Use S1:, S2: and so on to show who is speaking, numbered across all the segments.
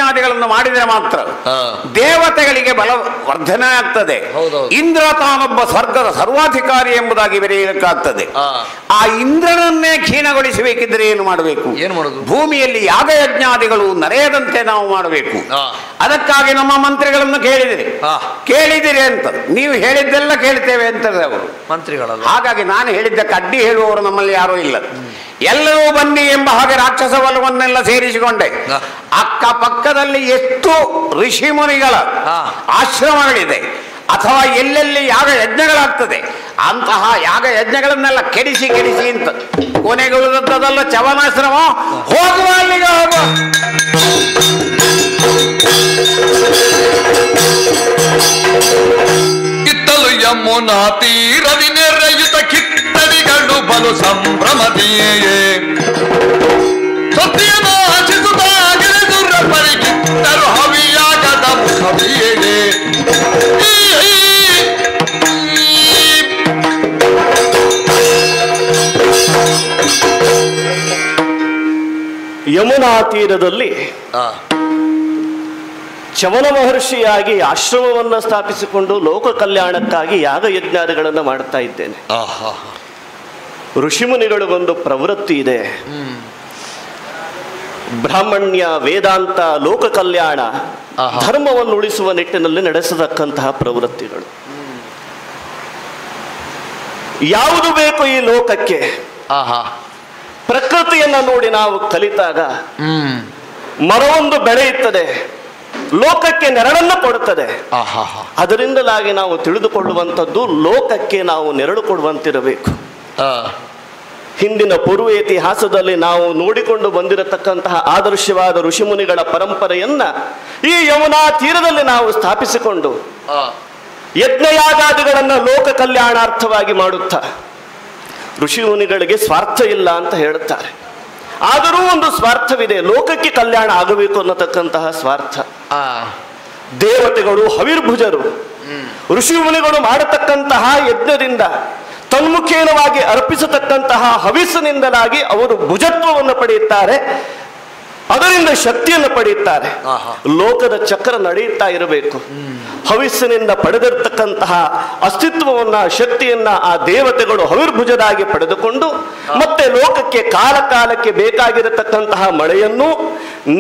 S1: ಯಾಗಯಜ್ಞಾದಿಗಳನ್ನು ಮಾಡಿದರೆ ಮಾತ್ರ ದೇವತೆಗಳಿಗೆ ಬಲ ವರ್ಧನೆ ಆಗ್ತದೆ. ಇಂದ್ರ ತಾನೊಬ್ಬ ಸ್ವರ್ಗದ ಸರ್ವಾಧಿಕಾರಿ ಎಂಬುದಾಗಿ ಬರೆಯಲಿಕ್ಕಾಗ್ತದೆ. ಆ ಇಂದ್ರನನ್ನೇ ಕ್ಷೀಣಗೊಳಿಸಬೇಕಿದ್ರೆ ಏನು ಮಾಡಬೇಕು? ಭೂಮಿಯಲ್ಲಿ ಯಾಗಯಜ್ಞಾದಿಗಳು ನಡೆಯದಂತೆ ನಾವು ಮಾಡಬೇಕು. ಅದಕ್ಕಾಗಿ ನಮ್ಮ ಮಂತ್ರಿಗಳನ್ನು ಕೇಳಿದಿರಿ ಅಂತ. ನೀವು ಹೇಳಿದ್ದೆಲ್ಲ ಕೇಳ್ತೇವೆ ಅಂತಾರೆ ಅವರು ಮಂತ್ರಿಗಳು. ಹಾಗಾಗಿ ನಾನು ಹೇಳಿದ್ದಕ್ಕೆ ಅಡ್ಡಿ ಹೇಳುವವರು ನಮ್ಮಲ್ಲಿ ಯಾರೂ ಇಲ್ಲ. ಎಲ್ಲರೂ ಬನ್ನಿ ಎಂಬ ಹಾಗೆ ರಾಕ್ಷಸ ಬಲವನ್ನೆಲ್ಲ ಸೇರಿಸಿಕೊಂಡೆ. ಅಕ್ಕ ಪಕ್ಕದಲ್ಲಿ ಎಷ್ಟು ಋಷಿ ಮುನಿಗಳ ಆಶ್ರಮಗಳಿದೆ ಅಥವಾ ಎಲ್ಲೆಲ್ಲಿ ಯಾಗ ಯಜ್ಞಗಳಾಗ್ತದೆ ಅಂತಹ ಯಾಗ ಯಜ್ಞಗಳನ್ನೆಲ್ಲ ಕೆಡಿಸಿ ಅಂತ ಕೊನೆಗೆ ಉಳಿದದ್ದಲ್ಲ ಚವನಾಶ್ರಮ. ಹೋಗುವ ಅಲ್ಲಿಗೆ ಹೋಗುವ.
S2: ಇತ್ತಲು ಯಮುನಾ ತೀರದಿ ನೆರೆಯುತ ಕಿತ್ತಡಿಗಳು ಬಲು ಸಂಭ್ರಮದಿಯೇ ಸತ್ಯನಾಶಿಸುತ್ತಾಗಿರು ಪರಿಗಿತ್ತರು ಹವಿಯಾಗದ ಮುಖವಿಯೇ
S3: ಯಮುನಾ ತೀರದಲ್ಲಿ ಚವನ ಮಹರ್ಷಿಯಾಗಿ ಆಶ್ರಮವನ್ನು ಸ್ಥಾಪಿಸಿಕೊಂಡು ಲೋಕ ಕಲ್ಯಾಣಕ್ಕಾಗಿ ಯಾಗ ಯಜ್ಞಾದಿಗಳನ್ನು ಮಾಡ್ತಾ ಇದ್ದೇನೆ. ಋಷಿಮುನಿಗಳಿಗೊಂದು ಪ್ರವೃತ್ತಿ ಇದೆ. ಬ್ರಾಹ್ಮಣ್ಯ, ವೇದಾಂತ, ಲೋಕ ಕಲ್ಯಾಣ, ಧರ್ಮವನ್ನು ಉಳಿಸುವ ನಿಟ್ಟಿನಲ್ಲಿ ನಡೆಸತಕ್ಕಂತಹ ಪ್ರವೃತ್ತಿಗಳು. ಯಾವುದು ಬೇಕು ಈ ಲೋಕಕ್ಕೆ? ಪ್ರಕೃತಿಯನ್ನು ನೋಡಿ ನಾವು ಕಲಿತಾಗ ಮರವೊಂದು ಬೆಳೆಯುತ್ತದೆ, ಲೋಕಕ್ಕೆ ನೆರಳನ್ನು ಕೊಡುತ್ತದೆ. ಅದರಿಂದಲಾಗಿ ನಾವು ತಿಳಿದುಕೊಳ್ಳುವಂಥದ್ದು ಲೋಕಕ್ಕೆ ನಾವು ನೆರಳು ಕೊಡುವಂತಿರಬೇಕು. ಹಿಂದಿನ ಪೂರ್ವ ಇತಿಹಾಸದಲ್ಲಿ ನಾವು ನೋಡಿಕೊಂಡು ಬಂದಿರತಕ್ಕಂತಹ ಆದರ್ಶವಾದ ಋಷಿಮುನಿಗಳ ಪರಂಪರೆಯನ್ನ ಈ ಯಮುನಾ ತೀರದಲ್ಲಿ ನಾವು ಸ್ಥಾಪಿಸಿಕೊಂಡು ಯಜ್ಞಯಾಗಾದಿಗಳನ್ನು ಲೋಕ ಕಲ್ಯಾಣಾರ್ಥವಾಗಿ ಮಾಡುತ್ತಾ, ಋಷಿಮುನಿಗಳಿಗೆ ಸ್ವಾರ್ಥ ಇಲ್ಲ ಅಂತ ಹೇಳುತ್ತಾರೆ, ಆದರೂ ಒಂದು ಸ್ವಾರ್ಥವಿದೆ, ಲೋಕಕ್ಕೆ ಕಲ್ಯಾಣ ಆಗಬೇಕು ಅನ್ನತಕ್ಕಂತಹ ಸ್ವಾರ್ಥ. ದೇವತೆಗಳು ಹವಿರ್ಭುಜರು, ಋಷಿಮುನಿಗಳು ಮಾಡತಕ್ಕಂತಹ ಯಜ್ಞದಿಂದ ತನ್ಮುಖೇನವಾಗಿ ಅರ್ಪಿಸತಕ್ಕಂತಹ ಹವಿಸ್ಸಿನಿಂದಲಾಗಿ ಅವರು ಭುಜತ್ವವನ್ನು ಪಡೆಯುತ್ತಾರೆ, ಅದರಿಂದ ಶಕ್ತಿಯನ್ನು ಪಡೆಯುತ್ತಾರೆ. ಲೋಕದ ಚಕ್ರ ನಡೆಯುತ್ತಾ ಇರಬೇಕು. ಹವಿಸ್ಸಿನಿಂದ ಪಡೆದಿರ್ತಕ್ಕಂತಹ ಅಸ್ತಿತ್ವವನ್ನ, ಶಕ್ತಿಯನ್ನ ಆ ದೇವತೆಗಳು ಹವಿರ್ಭುಜರಾಗಿ ಪಡೆದುಕೊಂಡು ಮತ್ತೆ ಲೋಕಕ್ಕೆ ಕಾಲ ಕಾಲಕ್ಕೆ ಬೇಕಾಗಿರತಕ್ಕಂತಹ ಮಳೆಯನ್ನು,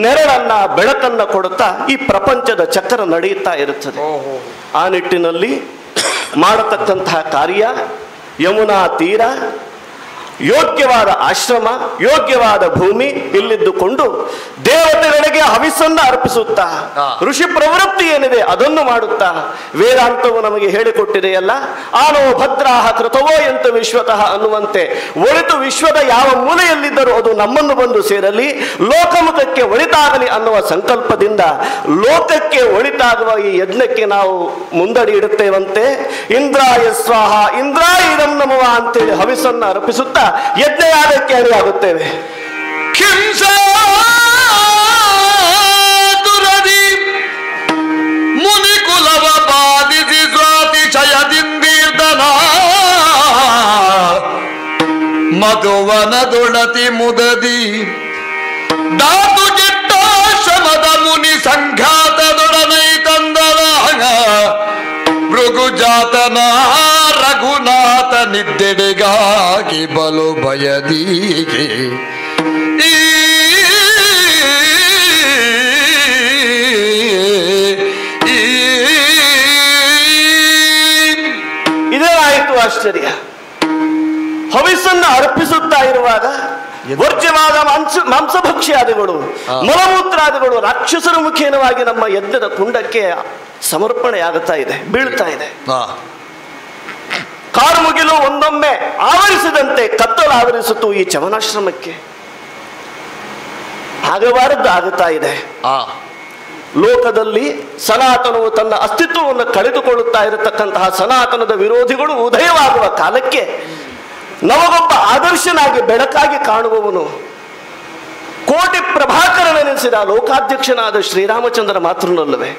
S3: ನೆರಳನ್ನ, ಬೆಳಕನ್ನ ಕೊಡುತ್ತಾ ಈ ಪ್ರಪಂಚದ ಚಕ್ರ ನಡೆಯುತ್ತಾ ಇರುತ್ತದೆ. ಆ ನಿಟ್ಟಿನಲ್ಲಿ ಮಾಡತಕ್ಕಂತಹ ಕಾರ್ಯ ಯಮುನಾ ತೀರ, ಯೋಗ್ಯವಾದ ಆಶ್ರಮ, ಯೋಗ್ಯವಾದ ಭೂಮಿ ಇಲ್ಲಿದ್ದುಕೊಂಡು ದೇವತೆಗಳಿಗೆ ಹವಿಸ್ಸನ್ನು ಅರ್ಪಿಸುತ್ತಾ, ಋಷಿ ಪ್ರವೃತ್ತಿ ಏನಿದೆ ಅದನ್ನು ಮಾಡುತ್ತಾ, ವೇದಾಂತವು ನಮಗೆ ಹೇಳಿಕೊಟ್ಟಿದೆಯಲ್ಲ, ಆನೋ ಭದ್ರಾಹ ಕೃತವೋ ಎಂತ ವಿಶ್ವತಃ ಅನ್ನುವಂತೆ ಒಳಿತು ವಿಶ್ವದ ಯಾವ ಮೂಲೆಯಲ್ಲಿದ್ದರೂ ಅದು ನಮ್ಮನ್ನು ಬಂದು ಸೇರಲಿ, ಲೋಕಮುಖಕ್ಕೆ ಒಳಿತಾಗಲಿ ಅನ್ನುವ ಸಂಕಲ್ಪದಿಂದ ಲೋಕಕ್ಕೆ ಒಳಿತಾಗುವ ಈ ಯಜ್ಞಕ್ಕೆ ನಾವು ಮುಂದಡಿ ಇಡುತ್ತೇವಂತೆ. ಇಂದ್ರಾಯ ಸ್ವಾಹ, ಇಂದ್ರಾಯಿದಂ ನಮಃ ಅಂತೇಳಿ ಹವಿಸ್ಸನ್ನು ಅರ್ಪಿಸುತ್ತಾ ಯಜ್ಞಯಾಗಕ್ಕೆ ಅಣಿಯಾಗುತ್ತೇವೆ.
S2: ಮುನಿಕುಲವ ಬಾಧಿಸಿ ಸ್ವಾತಿಶಯದಿಂದೀರ್ಧನ ಮಧುವನದೊಡತಿ ಮುದದಿ ಧಾತು ಕೆಟ್ಟಾಶ್ರಮದ ಮುನಿ ಸಂಘಾತದೊಡನೈ ತಂದನ ಭೃಗುಜಾತನ ರಘುನಾಥ ನಿದ್ದೆಡೆಗಾಗಿ ಬಲು ಬಯದೀಗೆ
S3: ಇದೇನಾಯಿತು ಆಶ್ಚರ್ಯ. ಹವಿಸ್ಸನ್ನು ಅರ್ಪಿಸುತ್ತಾ ಇರುವಾಗ ವರ್ಜ್ಯವಾದ ಮಾಂಸಭಕ್ಷ್ಯಾದಿಗಳು, ಮಲಮೂತ್ರಾದಿಗಳು ರಾಕ್ಷಸರ ಮುಖೇನವಾಗಿ ನಮ್ಮ ಯಜ್ಞದ ಕುಂಡಕ್ಕೆ ಸಮರ್ಪಣೆಯಾಗುತ್ತಾ ಇದೆ, ಬೀಳ್ತಾ ಇದೆ. ಕಾರ್ಮುಗಿಲು ಒಂದೊಮ್ಮೆ ಆವರಿಸಿದಂತೆ ಕತ್ತಲು ಆವರಿಸಿತು ಈ ಚವನಾಶ್ರಮಕ್ಕೆ. ಆಗಬಾರದ್ದು ಆಗುತ್ತಾ ಇದೆ. ಲೋಕದಲ್ಲಿ ಸನಾತನವು ತನ್ನ ಅಸ್ತಿತ್ವವನ್ನು ಕಳೆದುಕೊಳ್ಳುತ್ತಾ ಇರತಕ್ಕಂತಹ ಸನಾತನದ ವಿರೋಧಿಗಳು ಉದಯವಾಗುವ ಕಾಲಕ್ಕೆ ನಮಗೊಬ್ಬ ಆದರ್ಶನಾಗಿ ಬೆಳಕಾಗಿ ಕಾಣುವವನು, ಕೋಟಿ ಪ್ರಭಾಕರನೆನಿಸಿದ ಲೋಕಾಧ್ಯಕ್ಷನಾದ ಶ್ರೀರಾಮಚಂದ್ರ ಮಾತ್ರನಲ್ಲವೇ?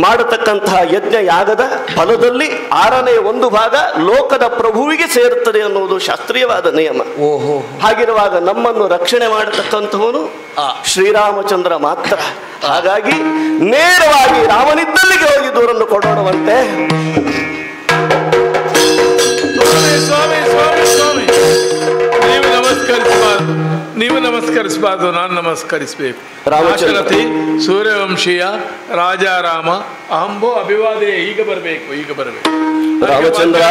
S3: ಮಾಡತಕ್ಕಂತಹ ಯಜ್ಞ ಯಾಗದ ಫಲದಲ್ಲಿ 6ನೇ 1 ಭಾಗ ಲೋಕದ ಪ್ರಭುವಿಗೆ ಸೇರುತ್ತದೆ ಅನ್ನುವುದು ಶಾಸ್ತ್ರೀಯವಾದ ನಿಯಮ. ಹಾಗಿರುವಾಗ ನಮ್ಮನ್ನು ರಕ್ಷಣೆ ಮಾಡತಕ್ಕಂಥವನು ಶ್ರೀರಾಮಚಂದ್ರ ಮಾತ್ರ. ಹಾಗಾಗಿ ನೇರವಾಗಿ ರಾಮನಿದ್ದಲ್ಲಿಗೆ ಹೋಗಿ ದೂರನ್ನು ಕೊಡೋಣವಂತೆ.
S4: ನೀವು ನಮಸ್ಕರಿಸಬಾರ್ದು, ನಾನು ನಮಸ್ಕರಿಸಬೇಕು. ರಾಮಚಂದ್ರತಿ ಸೂರ್ಯವಂಶೀಯ ರಾಜಾರಾಮ ಅಹಂಬೋ ಅಭಿವಾದೇ. ಈಗ ಬರಬೇಕು, ಈಗ ಬರಬೇಕು.
S3: ರಾಮಚಂದ್ರ,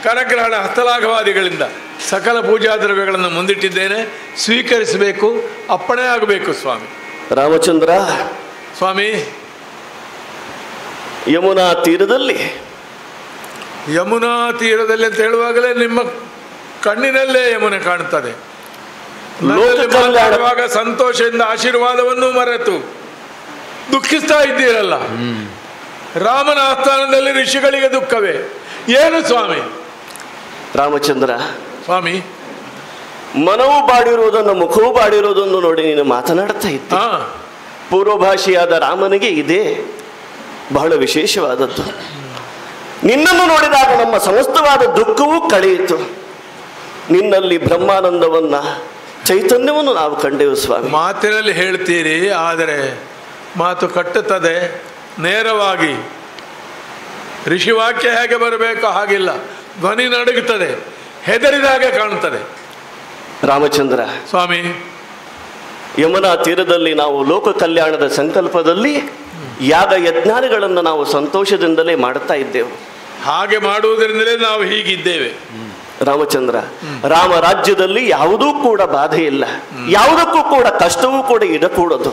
S4: ಕರಗ್ರಹಣ ಹಸ್ತಲಾಘವಾದಿಗಳಿಂದ ಸಕಲ ಪೂಜಾ ದ್ರವ್ಯಗಳನ್ನು ಮುಂದಿಟ್ಟಿದ್ದೇನೆ, ಸ್ವೀಕರಿಸಬೇಕು, ಅಪ್ಪಣೆ ಆಗಬೇಕು ಸ್ವಾಮಿ.
S3: ರಾಮಚಂದ್ರ
S4: ಸ್ವಾಮಿ,
S3: ಯಮುನಾ ತೀರದಲ್ಲಿ
S4: ಅಂತ ಹೇಳುವಾಗಲೇ ನಿಮ್ಮ ಕಣ್ಣಿನಲ್ಲೇ ಯಮುನೆ ಕಾಣುತ್ತದೆ. ಮಾತಾಡುವಾಗ ಸಂತೋಷದಿಂದ ಆಶೀರ್ವಾದವನ್ನು ಮರೆತು ದುಃಖಿಸ್ತಾ ಇದ್ದೀರಲ್ಲ. ರಾಮನ ಆಸ್ಥಾನದಲ್ಲಿ ಋಷಿಗಳಿಗೆ ದುಃಖವೇ ಏನು ಸ್ವಾಮಿ?
S3: ರಾಮಚಂದ್ರ
S4: ಸ್ವಾಮಿ,
S3: ಮನವು ಬಾಡಿರುವುದನ್ನು ಮುಖವು ಬಾಡಿರುವುದನ್ನು ನೋಡಿ ನೀನು ಮಾತನಾಡ್ತಾ ಇದ್ದ. ಪೂರ್ವಭಾಷಿಯಾದ ರಾಮನಿಗೆ ಇದೇ ಬಹಳ ವಿಶೇಷವಾದದ್ದು. ನಿನ್ನನ್ನು ನೋಡಿದಾಗ ನಮ್ಮ ಸಮಸ್ತವಾದ ದುಃಖವೂ ಕಳೆಯಿತು. ನಿನ್ನಲ್ಲಿ ಬ್ರಹ್ಮಾನಂದವನ್ನ, ಚೈತನ್ಯವನ್ನು ನಾವು ಕಂಡೆವು ಸ್ವಾಮಿ.
S4: ಮಾತಿನಲ್ಲಿ ಹೇಳ್ತೀರಿ, ಆದರೆ ಮಾತು ಕಟ್ಟುತ್ತದೆ. ನೇರವಾಗಿ ಋಷಿವಾಕ್ಯ ಹೇಗೆ ಬರಬೇಕು ಹಾಗಿಲ್ಲ. ಧ್ವನಿ ನಡುಗುತ್ತದೆ, ಹೆದರಿದಾಗ ಕಾಣುತ್ತದೆ.
S3: ರಾಮಚಂದ್ರ
S4: ಸ್ವಾಮಿ,
S3: ಯಮುನಾ ತೀರದಲ್ಲಿ ನಾವು ಲೋಕ ಕಲ್ಯಾಣದ ಸಂಕಲ್ಪದಲ್ಲಿ ಯಾಗ ಯಜ್ಞಾದಿಗಳನ್ನು ನಾವು ಸಂತೋಷದಿಂದಲೇ ಮಾಡುತ್ತಾ ಇದ್ದೆವು.
S4: ಹಾಗೆ ಮಾಡುವುದರಿಂದಲೇ ನಾವು ಹೀಗಿದ್ದೇವೆ.
S3: ರಾಮಚಂದ್ರ, ರಾಮ ರಾಜ್ಯದಲ್ಲಿ ಯಾವುದೂ ಕೂಡ ಬಾಧೆ ಇಲ್ಲ, ಯಾವುದಕ್ಕೂ ಕೂಡ ಕಷ್ಟವೂ ಕೂಡ ಇರಕೂಡದು.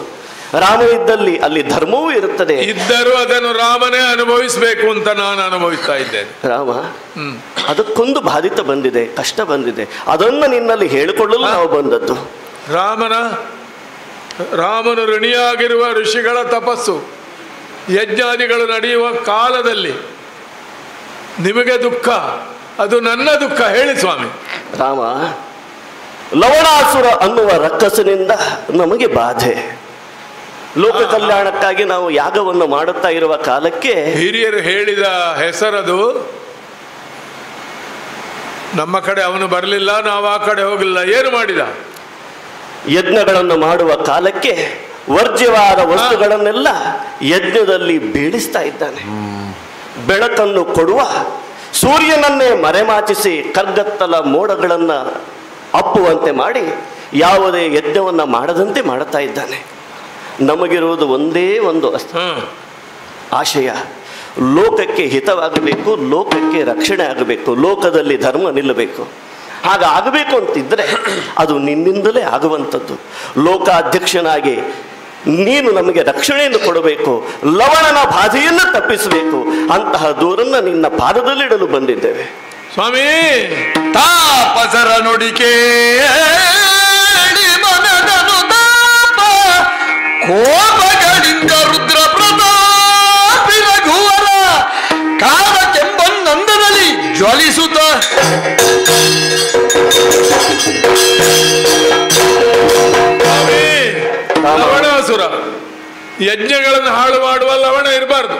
S3: ರಾಮ ಇದ್ದಲ್ಲಿ ಅಲ್ಲಿ ಧರ್ಮವೂ ಇರುತ್ತದೆ.
S4: ಇದ್ದರೂ ಅದನ್ನು ರಾಮನೇ ಅನುಭವಿಸಬೇಕು ಅಂತ ನಾನು ಅನುಭವಿಸ್ತಾ ಇದ್ದೇನೆ.
S3: ರಾಮ ಅದಕ್ಕೊಂದು ಬಾಧಿತ ಬಂದಿದೆ, ಕಷ್ಟ ಬಂದಿದೆ, ಅದನ್ನು ನಿನ್ನಲ್ಲಿ ಹೇಳಿಕೊಳ್ಳಲು ನಾವು ಬಂದದ್ದು.
S4: ರಾಮನು ಋಣಿಯಾಗಿರುವ ಋಷಿಗಳ ತಪಸ್ಸು ಯಜ್ಞಾದಿಗಳು ನಡೆಯುವ ಕಾಲದಲ್ಲಿ ನಿಮಗೆ ದುಃಖ, ಅದು ನನ್ನ ದುಃಖ. ಹೇಳಿ ಸ್ವಾಮಿ.
S3: ರಾಮ, ಲವಣಾಸುರ ಅನ್ನುವ ರಕ್ಕಸನಿಂದ ನಮಗೆ ಬಾಧೆ. ಲೋಕ ಕಲ್ಯಾಣಕ್ಕಾಗಿ ನಾವು ಯಾಗವನ್ನು ಮಾಡುತ್ತಾ ಇರುವ ಕಾಲಕ್ಕೆ
S4: ಹಿರಿಯರು ಹೇಳಿದ ಹೆಸರದು. ನಮ್ಮ ಕಡೆ ಅವನು ಬರಲಿಲ್ಲ, ನಾವು ಆ ಕಡೆ ಹೋಗಲಿಲ್ಲ. ಏನು ಮಾಡಿದ?
S3: ಯಜ್ಞಗಳನ್ನು ಮಾಡುವ ಕಾಲಕ್ಕೆ ವರ್ಜ್ಯವಾದ ವಸ್ತುಗಳನ್ನೆಲ್ಲ ಯಜ್ಞದಲ್ಲಿ ಬೀಳಿಸ್ತಾ ಇದ್ದಾನೆ. ಬೆಳಕನ್ನು ಕೊಡುವ ಸೂರ್ಯನನ್ನೇ ಮರೆಮಾಚಿಸಿ ಕಗ್ಗತ್ತಲ ಮೋಡಗಳನ್ನು ಅಪ್ಪುವಂತೆ ಮಾಡಿ ಯಾವುದೇ ಯಜ್ಞವನ್ನು ಮಾಡದಂತೆ ಮಾಡುತ್ತಾ ಇದ್ದಾನೆ. ನಮಗಿರುವುದು ಒಂದೇ ಒಂದು ಆಶಯ, ಲೋಕಕ್ಕೆ ಹಿತವಾಗಬೇಕು, ಲೋಕಕ್ಕೆ ರಕ್ಷಣೆ ಆಗಬೇಕು, ಲೋಕದಲ್ಲಿ ಧರ್ಮ ನಿಲ್ಲಬೇಕು. ಹಾಗಾಗಬೇಕು ಅಂತಿದ್ರೆ ಅದು ನಿನ್ನಿಂದಲೇ ಆಗುವಂಥದ್ದು. ಲೋಕಾಧ್ಯಕ್ಷನಾಗಿ ನೀನು ನಮಗೆ ರಕ್ಷಣೆಯನ್ನು ಕೊಡಬೇಕು, ಲವಣನ ಬಾಧೆಯನ್ನು ತಪ್ಪಿಸಬೇಕು. ಅಂತಹ ದೂರನ್ನ ನಿನ್ನ ಪಾದದಲ್ಲಿಡಲು ಬಂದಿದ್ದೇವೆ
S4: ಸ್ವಾಮಿ.
S2: ತಾಪಸರ ನುಡಿಕೆ ಮನದನು ತಾಪ ಕೋಪಗಳಿಂದ ರುದ್ರ ಪ್ರತಾಪಿ ರಘುವರ ಕಾಮಕೆಂಬನ್ನಂದದಲ್ಲಿ ಜ್ವಲಿಸುತ್ತ
S4: ಲವಣಾಸುರ ಯಜ್ಞಗಳನ್ನು ಹಾಳು ಮಾಡುವ ಲವಣ ಇರಬಾರ್ದು,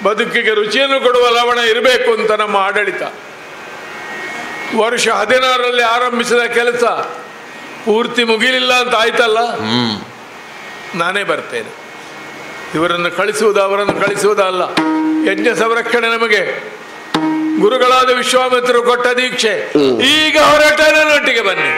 S4: ಬದುಕಿಗೆ ರುಚಿಯನ್ನು ಕೊಡುವ ಲವಣ ಇರಬೇಕು ಅಂತ ನಮ್ಮ ಆಡಳಿತ. ವರ್ಷ 16ರಲ್ಲಿ ಆರಂಭಿಸಿದ ಕೆಲಸ ಪೂರ್ತಿ ಮುಗಿಲಿಲ್ಲ ಅಂತ ಆಯ್ತಲ್ಲ, ನಾನೇ ಬರ್ತೇನೆ. ಇವರನ್ನು ಕಳಿಸುವುದು ಅವರನ್ನು ಕಳಿಸುವುದಲ್ಲ. ಯಜ್ಞ ಸಂರಕ್ಷಣೆ ನಮಗೆ ಗುರುಗಳಾದ ವಿಶ್ವಾಮಿತ್ರರು ಕೊಟ್ಟ ದೀಕ್ಷೆ. ಈಗ ಹೊರಟ ನನ್ನೊಟ್ಟಿಗೆ ಬನ್ನಿ.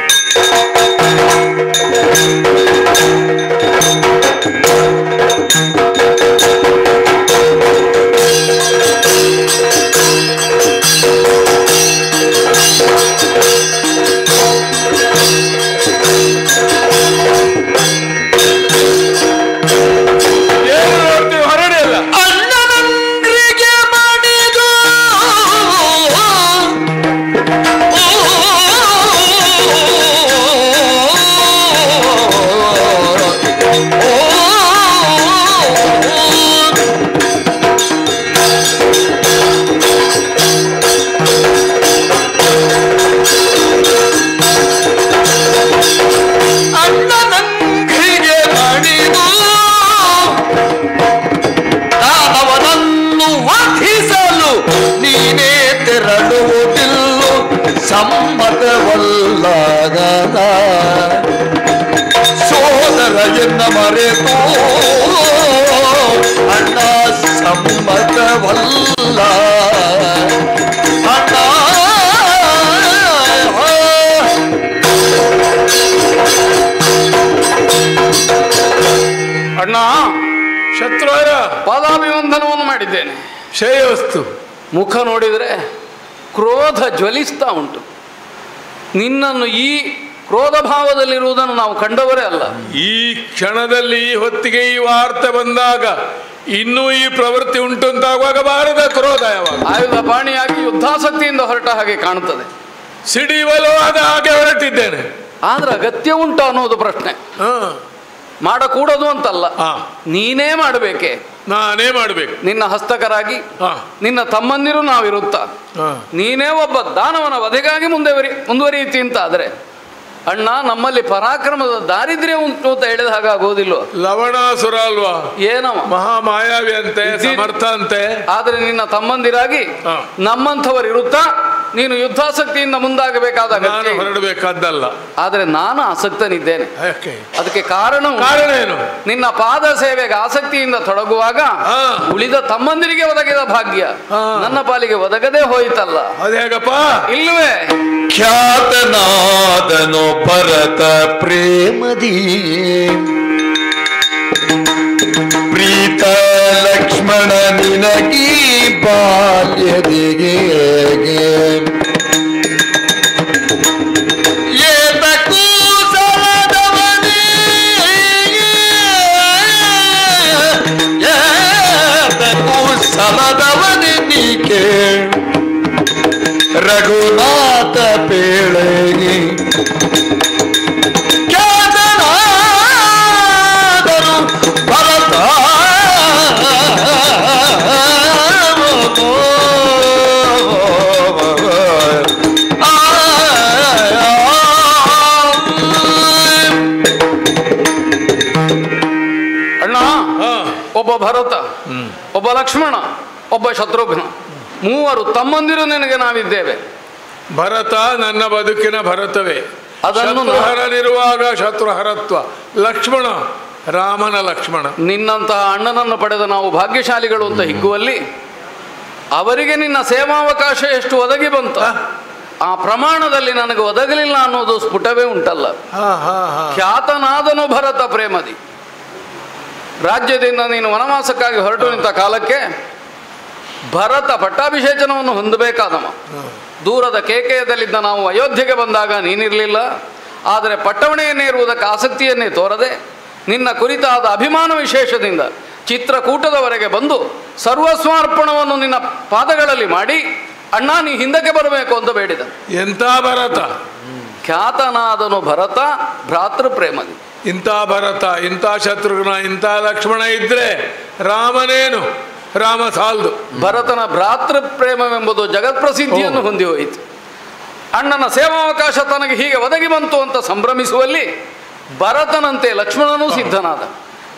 S2: ಎನ್ನ ಮರೆತು ಅಣ್ಣ ಸಮ್ಮತವಲ್ಲ ಅಣ್ಣ.
S4: ಅಣ್ಣ ಶತ್ರುವರ
S5: ಪಾದಾಭಿವಂದನವನ್ನು ಮಾಡಿದ್ದೇನೆ.
S4: ಶ್ರೇಯವಸ್ತು.
S5: ಮುಖ ನೋಡಿದರೆ ಕ್ರೋಧ ಜ್ವಲಿಸ್ತಾ ಉಂಟು. ನಿನ್ನನ್ನು ಈ ಕ್ರೋಧ ಭಾವದಲ್ಲಿರುವುದನ್ನು ನಾವು ಕಂಡವರೇ ಅಲ್ಲ.
S4: ಈ ಕ್ಷಣದಲ್ಲಿ ಈ ಹೊತ್ತಿಗೆ ಈ ವಾರ್ತೆ ಬಂದಾಗ ಇನ್ನೂ ಈ ಪ್ರವೃತ್ತಿ ಉಂಟು ಅಂತಾಗುವಾಗ ಬಾರದ ಕ್ರೋಧ ಯಾವಾಗ
S5: ಆಯುಧ ಪಾಣಿಯಾಗಿ ಯುದ್ಧಾಸಕ್ತಿಯಿಂದ ಹೊರಟ ಹಾಗೆ ಕಾಣುತ್ತದೆ.
S4: ಸಿಡಿಬಲವಾದ ಹಾಗೆ ಹೊರಟಿದ್ದೇನೆ.
S5: ಆದ್ರೆ ಅಗತ್ಯ ಉಂಟು ಅನ್ನೋದು ಪ್ರಶ್ನೆ. ಮಾಡಕೂಡದು ಅಂತಲ್ಲ, ನೀನೇ ಮಾಡಬೇಕೆ?
S4: ನಾನೇ ಮಾಡಬೇಕು.
S5: ನಿನ್ನ ಹಸ್ತಕರಾಗಿ ನಿನ್ನ ತಮ್ಮಂದಿರು ನಾವಿರುತ್ತಾ, ನೀನೇ ಒಬ್ಬ ದಾನವನ ವಧೆಗಾಗಿ ಮುಂದುವರಿಯುತ್ತಿ ಅಂತ ಆದ್ರೆ ಅಣ್ಣ ನಮ್ಮಲ್ಲಿ ಪರಾಕ್ರಮದ ದಾರಿದ್ರ್ಯ ಉಂಟು ಅಂತ ಹೇಳಿದ ಹಾಗಾಗೋದಿಲ್ಲ.
S4: ಲವಣಾಸುರ ಅಲ್ವಾ,
S5: ಏನವ
S4: ಮಹಾಮಾಯಾವಿ ಅಂತೆ, ಸಮರ್ಥ ಅಂತೆ.
S5: ಆದ್ರೆ ನಿನ್ನ ತಮ್ಮಂದಿರಾಗಿ ನಮ್ಮಂಥವರಿರುತ್ತಾ ನೀನು ಯುದ್ಧಾಸಕ್ತಿಯಿಂದ ಮುಂದಾಗಬೇಕಾದ
S4: ಹೊರಡಬೇಕಾದ್ದಲ್ಲ.
S5: ಆದ್ರೆ ನಾನು ಆಸಕ್ತನಿದ್ದೇನೆ. ಅದಕ್ಕೆ ಕಾರಣ
S4: ಏನು?
S5: ನಿನ್ನ ಪಾದ ಸೇವೆಗೆ ಆಸಕ್ತಿಯಿಂದ ತೊಡಗುವಾಗ ಉಳಿದ ತಮ್ಮಂದಿರಿಗೆ ಒದಗಿದ ಭಾಗ್ಯ ನನ್ನ ಪಾಲಿಗೆ ಒದಗದೆ ಹೋಯಿತಲ್ಲ.
S4: ಅದೇಗಪ್ಪ?
S5: ಇಲ್ಲವೇ
S2: ಖ್ಯಾತನಾದನು ಭರತ ಪ್ರೇಮದಿ ಪ್ರೀತ ಲಕ್ಷ್ಮಣ ನಿನಗೀ ಬಾಲ್ಯದಿಗೆ ಏತಕ್ಕೂ ಸಲದವನೇ ಏತಕ್ಕೂ ಸಲದವನೇ ನೀಕೆ ರಘುನಾಥ ಪೇಳೆಗೆ ಖ್ಯಾತನಾದನು ಭರತ
S5: ಅಣ್ಣ, ಒಬ್ಬ ಭರತ, ಒಬ್ಬ ಲಕ್ಷ್ಮಣ, ಒಬ್ಬ ಶತ್ರುಘ್ನ, ಮೂವರು ತಮ್ಮಂದಿರು ನಿನಗೆ ನಾವಿದ್ದೇವೆ.
S4: ಭರತ ನನ್ನ ಬದುಕಿನ ಭರತವೇ.
S5: ಅದನ್ನು
S4: ಹರನಿರುವಾಗ ಶತ್ರುಹರತ್ವ. ಲಕ್ಷ್ಮಣ ರಾಮನ ಲಕ್ಷ್ಮಣ.
S5: ನಿನ್ನಂತಹ ಅಣ್ಣನನ್ನು ಪಡೆದ ನಾವು ಭಾಗ್ಯಶಾಲಿಗಳು ಅಂತ ಹಿಗ್ಗುವಲ್ಲಿ ಅವರಿಗೆ ನಿನ್ನ ಸೇವಾವಕಾಶ ಎಷ್ಟು ಒದಗಿ ಬಂತ ಆ ಪ್ರಮಾಣದಲ್ಲಿ ನನಗೆ ಒದಗಲಿಲ್ಲ ಅನ್ನೋದು ಸ್ಫುಟವೇ ಉಂಟಲ್ಲ. ಖ್ಯಾತನಾದನು ಭರತ ಪ್ರೇಮದಿ. ರಾಜ್ಯದಿಂದ ನೀನು ವನವಾಸಕ್ಕಾಗಿ ಹೊರಟು ನಿಂತ ಕಾಲಕ್ಕೆ ಭರತ ಪಟ್ಟಾಭಿಷೇಚನವನ್ನು ಹೊಂದಬೇಕಾದವ. ದೂರದ ಕೇಕೆಯದಲ್ಲಿದ್ದ ನಾವು ಅಯೋಧ್ಯೆಗೆ ಬಂದಾಗ ನೀನಿರಲಿಲ್ಲ. ಆದರೆ ಪಟ್ಟವಣೆಯನ್ನೇರುವುದಕ್ಕೆ ಆಸಕ್ತಿಯನ್ನೇ ತೋರದೆ ನಿನ್ನ ಕುರಿತಾದ ಅಭಿಮಾನ ವಿಶೇಷದಿಂದ ಚಿತ್ರಕೂಟದವರೆಗೆ ಬಂದು ಸರ್ವಸ್ವಾರ್ಪಣವನ್ನು ನಿನ್ನ ಪಾದಗಳಲ್ಲಿ ಮಾಡಿ ಅಣ್ಣ ನೀ ಹಿಂದಕ್ಕೆ ಬರಬೇಕು ಅಂತ ಬೇಡಿದ.
S4: ಎಂಥ ಭರತ!
S5: ಖ್ಯಾತನಾದನು ಭರತ ಭ್ರಾತೃ ಪ್ರೇಮದಿ.
S4: ಇಂಥ ಭರತ, ಇಂಥ ಶತ್ರುಘ್ನ, ಇಂಥ ಲಕ್ಷ್ಮಣ ಇದ್ರೆ ರಾಮನೇನು, ರಾಮ ಸಾಲ್ದು.
S5: ಭರತನ ಭ್ರಾತೃ ಪ್ರೇಮವೆಂಬುದು ಜಗತ್ಪ್ರಸಿದ್ಧಿಯನ್ನು ಹೊಂದಿ ಹೋಯಿತು. ಅಣ್ಣನ ಸೇವಾವಕಾಶ ತನಗೆ ಹೀಗೆ ಒದಗಿ ಬಂತು ಅಂತ ಸಂಭ್ರಮಿಸುವಲ್ಲಿ ಭರತನಂತೆ ಲಕ್ಷ್ಮಣನೂ ಸಿದ್ಧನಾದ.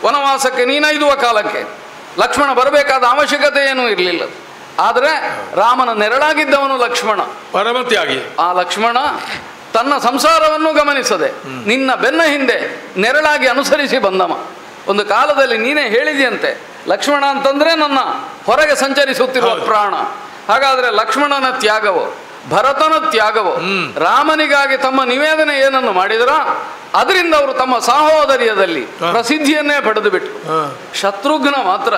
S5: ವನವಾಸಕ್ಕೆ ನೀನೈದುವ ಕಾಲಕ್ಕೆ ಲಕ್ಷ್ಮಣ ಬರಬೇಕಾದ ಅವಶ್ಯಕತೆ ಏನೂ ಇರಲಿಲ್ಲ. ಆದರೆ ರಾಮನ ನೆರಳಾಗಿದ್ದವನು ಲಕ್ಷ್ಮಣ
S4: ಪರಮತ್ಯಾಗಿ.
S5: ಆ ಲಕ್ಷ್ಮಣ ತನ್ನ ಸಂಸಾರವನ್ನು ಗಮನಿಸದೆ ನಿನ್ನ ಬೆನ್ನ ಹಿಂದೆ ನೆರಳಾಗಿ ಅನುಸರಿಸಿ ಬಂದವ. ಒಂದು ಕಾಲದಲ್ಲಿ ನೀನೇ ಹೇಳಿದೆಯಂತೆ, ಲಕ್ಷ್ಮಣ ಅಂತಂದ್ರೆ ನನ್ನ ಹೊರಗೆ ಸಂಚರಿಸುತ್ತಿರುವ ಪ್ರಾಣ. ಹಾಗಾದ್ರೆ ಲಕ್ಷ್ಮಣನ ತ್ಯಾಗವೋ ಭರತನ ತ್ಯಾಗವೋ ರಾಮನಿಗಾಗಿ ತಮ್ಮ ನಿವೇದನೆ ಏನನ್ನು ಮಾಡಿದರೋ ಅದರಿಂದ ಅವರು ತಮ್ಮ ಸಾಹೋದರ್ಯದಲ್ಲಿ ಪ್ರಸಿದ್ಧಿಯನ್ನೇ ಪಡೆದು ಬಿಟ್ರು. ಶತ್ರುಘ್ನ ಮಾತ್ರ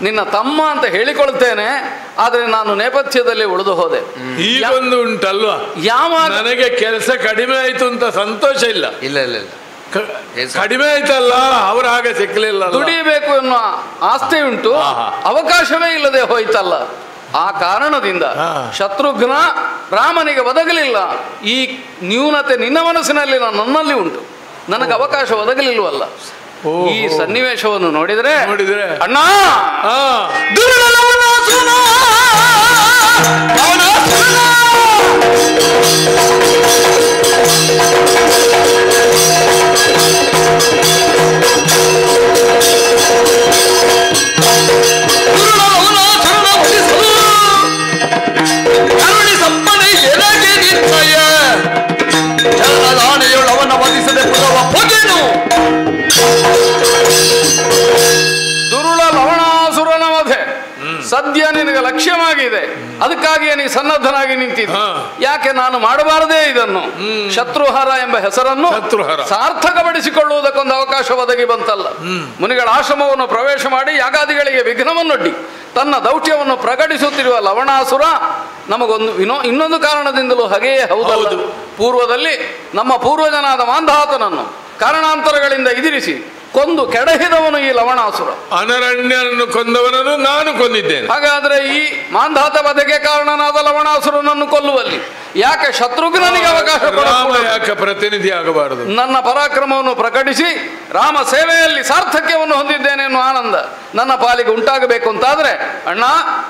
S5: ನಿನ್ನ ತಮ್ಮ ಅಂತ ಹೇಳಿಕೊಳ್ತೇನೆ, ಆದರೆ ನಾನು ನೇಪಥ್ಯದಲ್ಲಿ ಉಳಿದು ಹೋದೆ.
S4: ಈಗೊಂದು ಉಂಟಲ್ವಾ,
S5: ಯಾವ
S4: ನನಗೆ ಕೆಲಸ ಕಡಿಮೆ ಆಯ್ತು ಅಂತ ಸಂತೋಷ ಇಲ್ಲ.
S2: ಇಲ್ಲ ಇಲ್ಲ ಇಲ್ಲ,
S4: ಕಡಿಮೆ ಆಯ್ತಲ್ಲ, ಅವ್ರ ಹಾಗೆ ಸಿಕ್ಕಲಿಲ್ಲ.
S5: ದುಡಿಬೇಕು ಎನ್ನುವ ಆಸ್ತಿ ಉಂಟು, ಅವಕಾಶವೇ ಇಲ್ಲದೆ ಹೋಯ್ತಲ್ಲ. ಆ ಕಾರಣದಿಂದ ಶತ್ರುಘ್ನ ರಾಮನಿಗೆ ಒದಗಲಿಲ್ಲ. ಈ ನ್ಯೂನತೆ ನಿನ್ನ ಮನಸ್ಸಿನಲ್ಲಿ ನನ್ನಲ್ಲಿ ಉಂಟು, ನನಗೆ ಅವಕಾಶ ಒದಗಲಿಲ್ವಲ್ಲ. ಈ ಸನ್ನಿವೇಶವನ್ನು ನೋಡಿದ್ರೆ ಅಣ್ಣ
S2: ಅವನ ವಧಿಸದೆ ಪುರವ ಪೊಗೆನು
S5: ಸದ್ಯ ನಿನಗೆ ಲಕ್ಷ್ಯವಾಗಿದೆ, ಅದಕ್ಕಾಗಿಯೇ ನೀ ಸನ್ನದ್ಧನಾಗಿ ನಿಂತಿದ್ದ. ಯಾಕೆ ನಾನು ಮಾಡಬಾರದೇ ಇದನ್ನು? ಶತ್ರುಹರ ಎಂಬ ಹೆಸರನ್ನು ಸಾರ್ಥಕಪಡಿಸಿಕೊಳ್ಳುವುದಕ್ಕೊಂದು ಅವಕಾಶ ಒದಗಿ ಬಂತಲ್ಲ. ಮುನಿಗಳ ಆಶ್ರಮವನ್ನು ಪ್ರವೇಶ ಮಾಡಿ ಯಾಗಾದಿಗಳಿಗೆ ವಿಘ್ನವನ್ನೊಡ್ಡಿ ತನ್ನ ದೌತ್ಯವನ್ನು ಪ್ರಕಟಿಸುತ್ತಿರುವ ಲವಣಾಸುರ ನಮಗೊಂದು ಇನ್ನೊಂದು ಕಾರಣದಿಂದಲೂ ಹಾಗೆಯೇ ಹೌದಲ್ಲ. ಪೂರ್ವದಲ್ಲಿ ನಮ್ಮ ಪೂರ್ವಜನಾದ ಮಾಂಧಾತನನ್ನು ಕಾರಣಾಂತರಗಳಿಂದ ಎದುರಿಸಿ ಕೊಂದು ಕೆಡಹಿದವನು ಈ ಲವಣಾಸುರ.
S4: ಅನರಣ್ಯನನ್ನು ಕೊಂದವನನ್ನು ನಾನು ಕೊಂದಿದ್ದೇನೆ.
S5: ಹಾಗಾದ್ರೆ ಈ ಮಾಂಧಾತ ವಧೆಗೆ ಕಾರಣನಾದ ಲವಣಾಸುರನನ್ನು ಕೊಲ್ಲುವಲ್ಲಿ ಯಾಕೆ ಶತ್ರುಘ್ನನಿಗೆ ಅವಕಾಶ
S4: ಯಾಕೆ ಪ್ರತಿನಿಧಿ ಆಗಬಾರದು?
S5: ನನ್ನ ಪರಾಕ್ರಮವನ್ನು ಪ್ರಕಟಿಸಿ ರಾಮ ಸೇವೆಯಲ್ಲಿ ಸಾರ್ಥಕ್ಯವನ್ನು ಹೊಂದಿದ್ದೇನೆ ಎನ್ನುವ ಆನಂದ ನನ್ನ ಪಾಲಿಗೆ ಉಂಟಾಗಬೇಕು ಅಂತಾದ್ರೆ ಅಣ್ಣ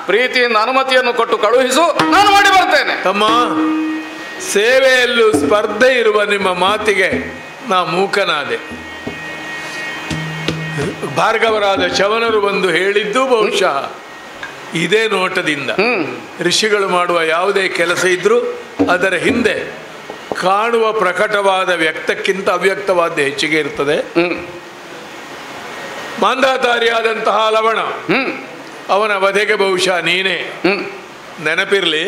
S5: ಪ್ರೀತಿಯಿಂದ ಅನುಮತಿಯನ್ನು ಕೊಟ್ಟು ಕಳುಹಿಸು, ನಾನು ಮಾಡಿ ಬರ್ತೇನೆ.
S4: ತಮ್ಮ, ಸೇವೆಯಲ್ಲೂ ಸ್ಪರ್ಧೆ ಇರುವ ನಿಮ್ಮ ಮಾತಿಗೆ ನಾ ಮೂಕನಾದೆ. ಭಾರ್ಗವರಾದ ಚವನರು ಬಂದು ಹೇಳಿದ್ದು ಬಹುಶಃ ಇದೇ ನೋಟದಿಂದ. ಋಷಿಗಳು ಮಾಡುವ ಯಾವುದೇ ಕೆಲಸ ಇದ್ರೂ ಅದರ ಹಿಂದೆ ಕಾಣುವ ಪ್ರಕಟವಾದ ವ್ಯಕ್ತಕ್ಕಿಂತ ಅವ್ಯಕ್ತವಾದ ಹೆಚ್ಚಿಗೆ ಇರ್ತದೆ. ಮಾಂಧಾತಾರಿಯಾದಂತಹ ಲವಣ, ಅವನ ವಧೆಗೆ ಬಹುಶಃ ನೀನೇ ನೆನಪಿರ್ಲಿ,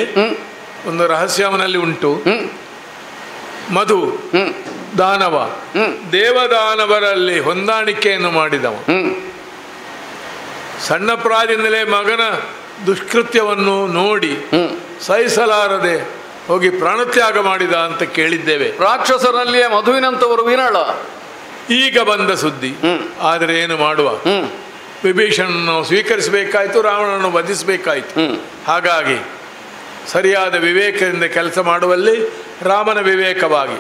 S4: ಒಂದು ರಹಸ್ಯ ಅವನಲ್ಲಿ ಉಂಟು. ಮಧು ದಾನವ, ದೇವದಾನವರಲ್ಲಿ ಹೊಂದಾಣಿಕೆಯನ್ನು ಮಾಡಿದವ. ಸಣ್ಣ ಪ್ರಾಯದಿಂದಲೇ ಮಗನ ದುಷ್ಕೃತ್ಯವನ್ನು ನೋಡಿ ಸಹಿಸಲಾರದೆ ಹೋಗಿ ಪ್ರಾಣತ್ಯಾಗ ಮಾಡಿದ ಅಂತ ಕೇಳಿದ್ದೇವೆ.
S5: ರಾಕ್ಷಸರಲ್ಲಿಯೇ ಮಧುವಿನಂತವರು ವಿರಳ.
S4: ಈಗ ಬಂದ ಸುದ್ದಿ. ಆದರೆ ಏನು ಮಾಡುವ, ವಿಭೀಷಣನ್ನು ಸ್ವೀಕರಿಸಬೇಕಾಯ್ತು, ರಾವಣನನ್ನು ವಧಿಸಬೇಕಾಯ್ತು. ಹಾಗಾಗಿ ಸರಿಯಾದ ವಿವೇಕದಿಂದ ಕೆಲಸ ಮಾಡುವಲ್ಲಿ ರಾಮನ ವಿವೇಕವಾಗಿ,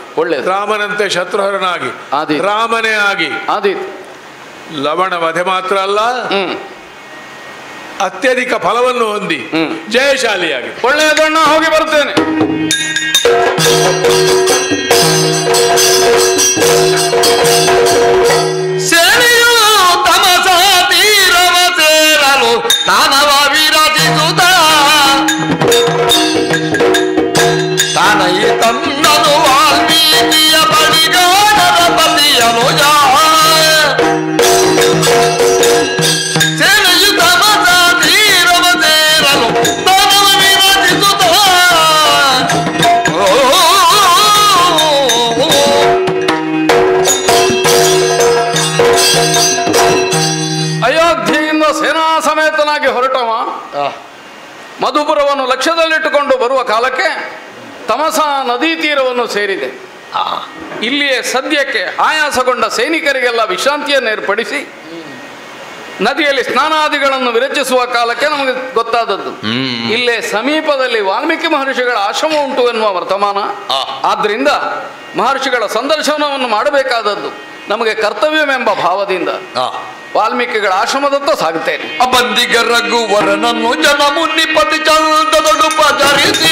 S4: ರಾಮನಂತೆ ಶತ್ರುಹರನಾಗಿ ರಾಮನೇ ಆಗಿ ಲವಣ ವಧೆ ಮಾತ್ರ ಅಲ್ಲ, ಅತ್ಯಧಿಕ ಫಲವನ್ನು ಹೊಂದಿ ಜಯಶಾಲಿಯಾಗಿ.
S5: ಒಳ್ಳೆಯದಣ್ಣ, ಹೋಗಿ ಬರ್ತೇನೆ.
S2: ಸೇನೆಯು ತಮಸ ತೀರವ ಸೇರಲು ತಾನವ ವಿರಚಿಸುತ್ತ ತಾನೈ ತನ್ನನು ವಾಲ್ಮೀಕಿಯ ಬಳಿಗಾಡದ ಪತಿಯನು ಸೇನೆಯು ತಮಸ ತೀರವ ಸೇರಲು ತಾನವ ವಿರಚಿಸುತ್ತ
S5: ಅಯೋಧ್ಯೆಯಿಂದ ಸೇನಾ ಸಮೇತನಾಗಿ ಹೊರಟವ ಮಧುಪುರವನ್ನು ಲಕ್ಷ್ಯದಲ್ಲಿಟ್ಟುಕೊಂಡು ಬರುವ ಕಾಲಕ್ಕೆ ತಮಸ ನದಿ ತೀರವನ್ನು ಸೇರಿದೆ. ಇಲ್ಲಿಯೇ ಸದ್ಯಕ್ಕೆ ಆಯಾಸಗೊಂಡ ಸೈನಿಕರಿಗೆಲ್ಲ ವಿಶ್ರಾಂತಿಯನ್ನು ಏರ್ಪಡಿಸಿ ನದಿಯಲ್ಲಿ ಸ್ನಾನಾದಿಗಳನ್ನು ವಿರಚಿಸುವ ಕಾಲಕ್ಕೆ ನಮಗೆ ಗೊತ್ತಾದದ್ದು ಇಲ್ಲೇ ಸಮೀಪದಲ್ಲಿ ವಾಲ್ಮೀಕಿ ಮಹರ್ಷಿಗಳ ಆಶ್ರಮ ಉಂಟು ಎನ್ನುವ ವರ್ತಮಾನ. ಆದ್ರಿಂದ ಮಹರ್ಷಿಗಳ ಸಂದರ್ಶನವನ್ನು ಮಾಡಬೇಕಾದದ್ದು ನಮಗೆ ಕರ್ತವ್ಯವೆಂಬ ಭಾವದಿಂದ ವಾಲ್ಮೀಕಿಗಳ ಆಶ್ರಮದತ್ತ ಸಾಗುತ್ತೇನೆ.
S2: ಬಂದಿಗ ರಘುವರನನ್ನು ಜನ ಮುನ್ನಿಪತಿ ಚಂದದೊಡು ಪಚರಿಸಿ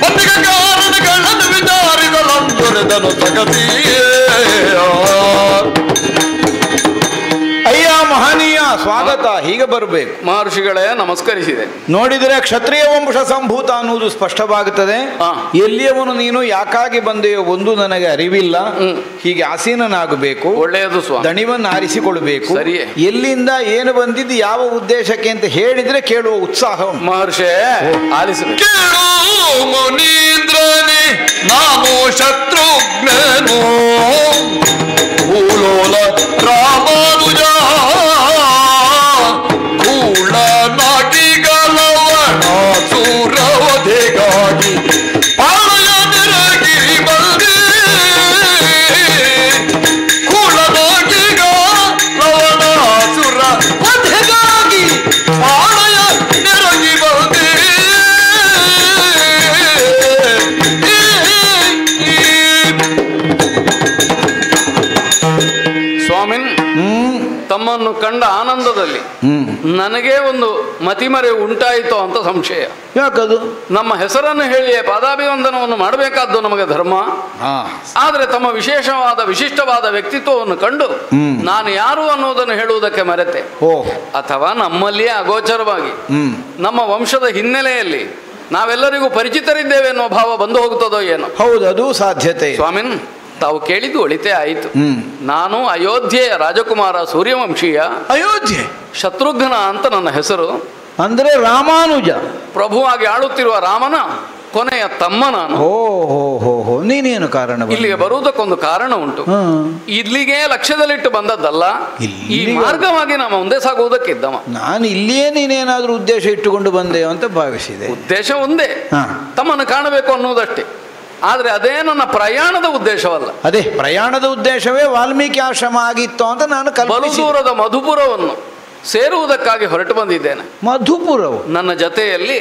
S2: ಬಂದಿಗ ಕಾರಣಗಳನ್ನು ವಿಚಾರಿಸಲಂದೊರೆದನು ಜಗತಿಯೇ.
S1: ಅಯ್ಯ ಮಹನೀಯ, ಸ್ವಾಗತ. ಹೀಗೆ ಬರಬೇಕು.
S5: ಮಹರ್ಷಿಗಳೇ ನಮಸ್ಕರಿಸಿದೆ.
S1: ನೋಡಿದರೆ ಕ್ಷತ್ರಿಯ ವಂಶ ಸಂಭೂತ ಅನ್ನುವುದು ಸ್ಪಷ್ಟವಾಗುತ್ತದೆ. ಎಲ್ಲಿಯವನು ನೀನು, ಯಾಕಾಗಿ ಬಂದೆಯೋ ಒಂದು ನನಗೆ ಅರಿವಿಲ್ಲ. ಹೀಗೆ ಆಸೀನನಾಗಬೇಕು.
S5: ಒಳ್ಳೆಯದು ಸ್ವಾಮಿ. ದಣಿವನ್ನು
S1: ಆರಿಸಿಕೊಳ್ಬೇಕು.
S5: ಸರಿಯೇ.
S1: ಎಲ್ಲಿಂದ ಏನು ಬಂದಿದ್ದು, ಯಾವ ಉದ್ದೇಶಕ್ಕೆ ಅಂತ ಹೇಳಿದ್ರೆ ಕೇಳುವ ಉತ್ಸಾಹ.
S5: ಮಹರ್ಷಿ ಆಲಿಸಬೇಕು.
S2: ಮುನೀಂದ್ರನೇ ನಾಮೋ ಶತ್ರುಘ್ನನೋ ಭೂಲೋಲ ರಾಮಾನುಜ ಕೂಳನಾಗಿಗಲವಣಾಸುರವಧೆಗಾಗಿ ಪಾಳಯ ನಿರಗಿರಿ ಬಂದೆ ಕೂಳನಾಗಿಗ ಲವಣಾಸುರ ವಧೆಗಾಗಿ ಪಾಳಯ ನಿರಗಿ ಬಂದೆ.
S5: ಸ್ವಾಮಿನ್, ತಮ್ಮನ್ನು ಕಂಡ ಆನಂದದಲ್ಲಿ ನನಗೇ ಒಂದು ಮತಿಮರೆ ಉಂಟಾಯಿತು ಅಂತ ಸಂಶಯ.
S1: ಯಾಕದು?
S5: ನಮ್ಮ ಹೆಸರನ್ನು ಹೇಳಿಯೇ ಪಾದಾಭಿವಂದನವನ್ನು ಮಾಡಬೇಕಾದ್ದು ನಮಗೆ ಧರ್ಮ. ಆದ್ರೆ ತಮ್ಮ ವಿಶೇಷವಾದ ವಿಶಿಷ್ಟವಾದ ವ್ಯಕ್ತಿತ್ವವನ್ನು ಕಂಡು ನಾನು ಯಾರು ಅನ್ನುವುದನ್ನು ಹೇಳುವುದಕ್ಕೆ ಮರೆತೆ. ಅಥವಾ ನಮ್ಮಲ್ಲಿಯೇ ಅಗೋಚರವಾಗಿ ನಮ್ಮ ವಂಶದ ಹಿನ್ನೆಲೆಯಲ್ಲಿ ನಾವೆಲ್ಲರಿಗೂ ಪರಿಚಿತರಿದ್ದೇವೆ ಎನ್ನುವ ಭಾವ ಬಂದು ಹೋಗುತ್ತದೋ ಏನೋ.
S1: ಹೌದು, ಅದು ಸಾಧ್ಯತೆ.
S5: ಸ್ವಾಮಿನ್, ತಾವು ಕೇಳಿದ್ದು ಒಳಿತೇ ಆಯಿತು. ನಾನು ಅಯೋಧ್ಯೆಯ ರಾಜಕುಮಾರ ಸೂರ್ಯವಂಶೀಯ,
S6: ಅಯೋಧ್ಯೆ
S5: ಶತ್ರುಘ್ನ ಅಂತ ನನ್ನ ಹೆಸರು.
S6: ಅಂದ್ರೆ ರಾಮಾನುಜ,
S5: ಪ್ರಭುವಾಗಿ ಆಳುತ್ತಿರುವ ರಾಮನ ಕೊನೆಯ ತಮ್ಮ ನಾನು.
S6: ಓ ಹೋ ಹೋ ಹೋ, ನೀನೇನು ಕಾರಣ
S5: ಇಲ್ಲಿಗೆ ಬರುವುದಕ್ಕೊಂದು ಕಾರಣ ಉಂಟು. ಇಲ್ಲಿಗೆ ಲಕ್ಷ್ಯದಲ್ಲಿಟ್ಟು ಬಂದದ್ದಲ್ಲ, ಈ ಮಾರ್ಗವಾಗಿ ನಾವು ಮುಂದೆ ಸಾಗುವುದಕ್ಕಿದ್ದವ.
S6: ನಾನು ಇಲ್ಲಿಯೇ ನೀನೇನಾದ್ರೂ ಉದ್ದೇಶ ಇಟ್ಟುಕೊಂಡು ಬಂದೆ ಅಂತ ಭಾವಿಸಿದೆ.
S5: ಉದ್ದೇಶ ಒಂದೇ, ತಮ್ಮನ್ನು ಕಾಣಬೇಕು ಅನ್ನುವುದಷ್ಟೇ. ಆದ್ರೆ ಅದೇ ನನ್ನ ಪ್ರಯಾಣದ ಉದ್ದೇಶವಲ್ಲ.
S6: ಅದೇ ಪ್ರಯಾಣದ ಉದ್ದೇಶವೇ ವಾಲ್ಮೀಕಿ ಆಶ್ರಮ ಆಗಿತ್ತು ಅಂತ ನಾನು
S5: ಬಲುದೂರದ ಮಧುಪುರವನ್ನು ಸೇರುವುದಕ್ಕಾಗಿ ಹೊರಟು ಬಂದಿದ್ದೇನೆ.
S6: ಮಧುಪುರವು
S5: ನನ್ನ ಜೊತೆಯಲ್ಲಿ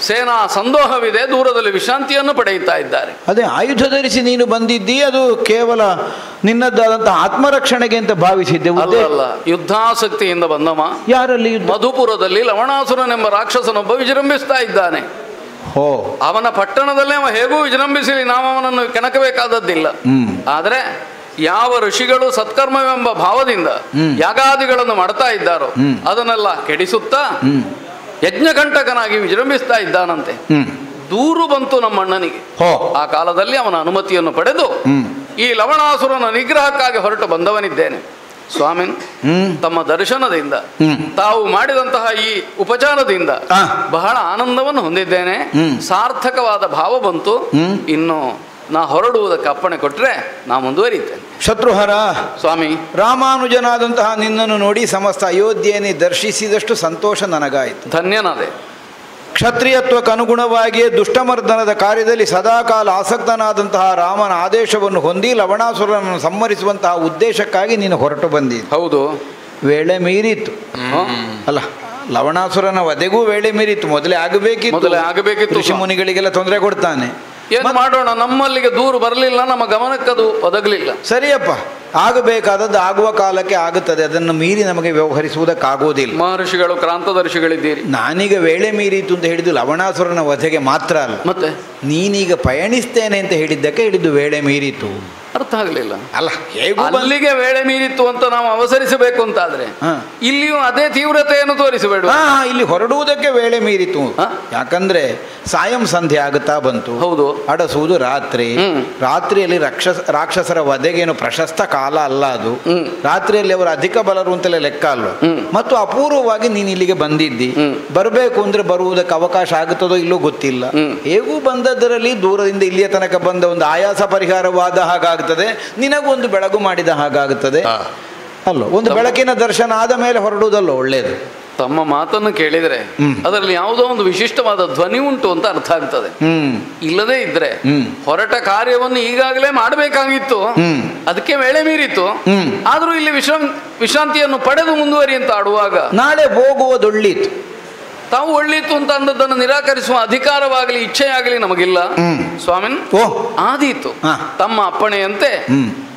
S5: ಸೇನಾ ಸಂದೋಹವಿದೆ, ದೂರದಲ್ಲಿ ವಿಶ್ರಾಂತಿಯನ್ನು ಪಡೆಯುತ್ತಾ ಇದ್ದಾರೆ.
S6: ಅದೇ ಆಯುಧ ಧರಿಸಿ ನೀನು ಬಂದಿದ್ದಿ, ಅದು ಕೇವಲ ನಿನ್ನದ್ದಾದಂತಹ ಆತ್ಮರಕ್ಷಣೆಗೆ ಅಂತ ಭಾವಿಸಿದ್ದೆ.
S5: ಅಲ್ಲ, ಯುದ್ಧಾಸಕ್ತಿಯಿಂದ ಬಂದವ.
S6: ಯಾರಲ್ಲಿ?
S5: ಮಧುಪುರದಲ್ಲಿ ಲವಣಾಸುರನೆಂಬ ರಾಕ್ಷಸನೊಬ್ಬ ವಿಜೃಂಭಿಸ್ತಾ ಇದ್ದಾನೆ. ಅವನ ಪಟ್ಟಣದಲ್ಲೇ ಅವ ಹೇಗೂ ವಿಜೃಂಭಿಸಲಿ, ನಾವು ಅವನನ್ನು ಕೆಣಕಬೇಕಾದದ್ದಿಲ್ಲ. ಆದ್ರೆ ಯಾವ ಋಷಿಗಳು ಸತ್ಕರ್ಮವೆಂಬ ಭಾವದಿಂದ ಯಾಗಾದಿಗಳನ್ನು ಮಾಡ್ತಾ ಇದ್ದಾರೋ ಅದನ್ನೆಲ್ಲ ಕೆಡಿಸುತ್ತಾ ಯಜ್ಞಕಂಟಕನಾಗಿ ವಿಜೃಂಭಿಸ್ತಾ ಇದ್ದಾನಂತೆ. ದೂರು ಬಂತು ನಮ್ಮಣ್ಣನಿಗೆ. ಆ ಕಾಲದಲ್ಲಿ ಅವನ ಅನುಮತಿಯನ್ನು ಪಡೆದು ಈ ಲವಣಾಸುರನ ನಿಗ್ರಹಕ್ಕಾಗಿ ಹೊರಟು ಬಂದವನಿದ್ದೇನೆ. ಸ್ವಾಮಿನ್, ತಮ್ಮ ದರ್ಶನದಿಂದ, ತಾವು ಮಾಡಿದಂತಹ ಈ ಉಪಚಾರದಿಂದ ಬಹಳ ಆನಂದವನ್ನು ಹೊಂದಿದ್ದೇನೆ. ಸಾರ್ಥಕವಾದ ಭಾವ ಬಂತು. ಇನ್ನು ನಾ ಹೊರಡುವುದಕ್ಕೆ ಅಪ್ಪಣೆ ಕೊಟ್ಟರೆ ನಾ ಮುಂದುವರಿತೇನೆ.
S6: ಶತ್ರುಹರ
S5: ಸ್ವಾಮಿ,
S6: ರಾಮಾನುಜನಾದಂತಹ ನಿನ್ನನ್ನು ನೋಡಿ ಸಮಸ್ತ ಅಯೋಧ್ಯೆಯನ್ನೇ ದರ್ಶಿಸಿದಷ್ಟು ಸಂತೋಷ ನನಗಾಯಿತು.
S5: ಧನ್ಯನಾದೆ.
S6: ಕ್ಷತ್ರಿಯತ್ವಕ್ಕೆ ಅನುಗುಣವಾಗಿಯೇ ದುಷ್ಟಮರ್ದನದ ಕಾರ್ಯದಲ್ಲಿ ಸದಾಕಾಲ ಆಸಕ್ತನಾದಂತಹ ರಾಮನ ಆದೇಶವನ್ನು ಹೊಂದಿ ಲವಣಾಸುರನನ್ನು ಸಂಹರಿಸುವಂತಹ ಉದ್ದೇಶಕ್ಕಾಗಿ ನೀನು ಹೊರಟು ಬಂದಿದ್ದು.
S5: ಹೌದು,
S6: ವೇಳೆ ಮೀರಿತ್ತು. ಅಲ್ಲ, ಲವಣಾಸುರನ ವಧೆಗೂ ವೇಳೆ ಮೀರಿತ್ತು. ಮೊದಲೇ ಆಗಬೇಕಿತ್ತು. ಋಷಿ ಮುನಿಗಳಿಗೆಲ್ಲ ತೊಂದರೆ ಕೊಡ್ತಾನೆ.
S5: ಏನು ಮಾಡೋಣ, ನಮ್ಮಲ್ಲಿಗೆ ದೂರು ಬರಲಿಲ್ಲ, ನಮ್ಮ ಗಮನಕ್ಕದು ಒದಗಲಿಲ್ಲ.
S6: ಸರಿಯಪ್ಪ, ಆಗಬೇಕಾದದ್ದು ಆಗುವ ಕಾಲಕ್ಕೆ ಆಗುತ್ತದೆ. ಅದನ್ನು ಮೀರಿ ನಮಗೆ ವ್ಯವಹರಿಸುವುದಕ್ಕಾಗುವುದಿಲ್ಲ.
S5: ಮಹರ್ಷಿಗಳು ಕ್ರಾಂತದರ್ಶಿಗಳಿದ್ದೀರಿ.
S6: ನಾನೀಗ ವೇಳೆ ಮೀರಿತು ಅಂತ ಹೇಳಿದ್ದು ಲವಣಾಸುರನ ವಧೆಗೆ ಮಾತ್ರ ಅಲ್ಲ,
S5: ಮತ್ತೆ
S6: ನೀನೀಗ ಪಯಣಿಸ್ತೇನೆ ಅಂತ ಹೇಳಿದ್ದಕ್ಕೆ ಹೇಳಿದ್ದು ವೇಳೆ ಮೀರಿತು.
S5: ಅರ್ಥ ಆಗಲಿಲ್ಲ.
S6: ಅಲ್ಲ, ಹೇಗೂ
S5: ಅಲ್ಲಿಗೆ ವೇಳೆ ಮೀರಿತ್ತು ಅಂತ ನಾವು ಅವಸರಿಸಬೇಕು ಅಂತಾದ್ರೆ ಇಲ್ಲಿಯೂ ಅದೇ ತೀವ್ರತೆಯನ್ನು ತೋರಿಸಬೇಡ.
S6: ಇಲ್ಲಿ ಹೊರಡುವುದಕ್ಕೆ ವೇಳೆ ಮೀರಿತು. ಯಾಕಂದ್ರೆ ಸಾಯಂ ಸಂಧ್ಯೆ ಆಗುತ್ತಾ ಬಂತು.
S5: ಹೌದು,
S6: ಅಡಸುವುದು ರಾತ್ರಿ. ರಾತ್ರಿಯಲ್ಲಿ ರಾಕ್ಷಸರ ವಧೆಗೇನು ಪ್ರಶಸ್ತ ಕಾಲ ಅಲ್ಲ ಅದು. ರಾತ್ರಿಯಲ್ಲಿ ಅವರು ಅಧಿಕ ಬಲರು ಅಂತಲೇ ಲೆಕ್ಕ ಅಲ್ವ. ಮತ್ತು ಅಪೂರ್ವವಾಗಿ ನೀನು ಇಲ್ಲಿಗೆ ಬಂದಿದ್ದಿ. ಬರಬೇಕು ಅಂದ್ರೆ ಬರುವುದಕ್ಕೆ ಅವಕಾಶ ಆಗುತ್ತದೋ ಇಲ್ಲೋ ಗೊತ್ತಿಲ್ಲ. ಹೇಗೂ ಬಂದದ್ದರಲ್ಲಿ ದೂರದಿಂದ ಇಲ್ಲಿಯ ತನಕ ಬಂದ ಒಂದು ಆಯಾಸ ಪರಿಹಾರವಾದ ಹಾಗಾಗುತ್ತದೆ, ನಿನಗೂ ಒಂದು ಬೆಳಗು ಮಾಡಿದ ಹಾಗಾಗುತ್ತದೆ ಅಲ್ಲೋ. ಒಂದು ಬೆಳಕಿನ ದರ್ಶನ ಆದ ಮೇಲೆ ಹೊರಡುವುದಲ್ಲ ಒಳ್ಳೆಯದು.
S5: ತಮ್ಮ ಮಾತನ್ನು ಕೇಳಿದರೆ ಅದರಲ್ಲಿ ಯಾವುದೋ ಒಂದು ವಿಶಿಷ್ಟವಾದ ಧ್ವನಿ ಉಂಟು ಅಂತ ಅರ್ಥ ಆಗ್ತದೆ. ಇಲ್ಲದೇ ಇದ್ರೆ ಹೊರಟ ಕಾರ್ಯವನ್ನು ಈಗಾಗಲೇ ಮಾಡಬೇಕಾಗಿತ್ತು, ಅದಕ್ಕೆ ವೇಳೆ ಮೀರಿತ್ತು. ಆದ್ರೂ ಇಲ್ಲಿ ವಿಶ್ರಾಂತಿಯನ್ನು ಪಡೆದು ಮುಂದುವರಿ ಅಂತ ಆಡುವಾಗ
S6: ನಾಳೆ ಹೋಗುವುದೊಳ್ಳಿತ್ತು.
S5: ತಾವು ಒಳ್ಳಿತ್ತು ಅಂತ ಅಂದದ್ದನ್ನು ನಿರಾಕರಿಸುವ ಅಧಿಕಾರವಾಗಲಿ ಇಚ್ಛೆಯಾಗಲಿ ನಮಗಿಲ್ಲ. ಸ್ವಾಮಿನ್, ಆದೀತು. ತಮ್ಮ ಅಪ್ಪಣೆಯಂತೆ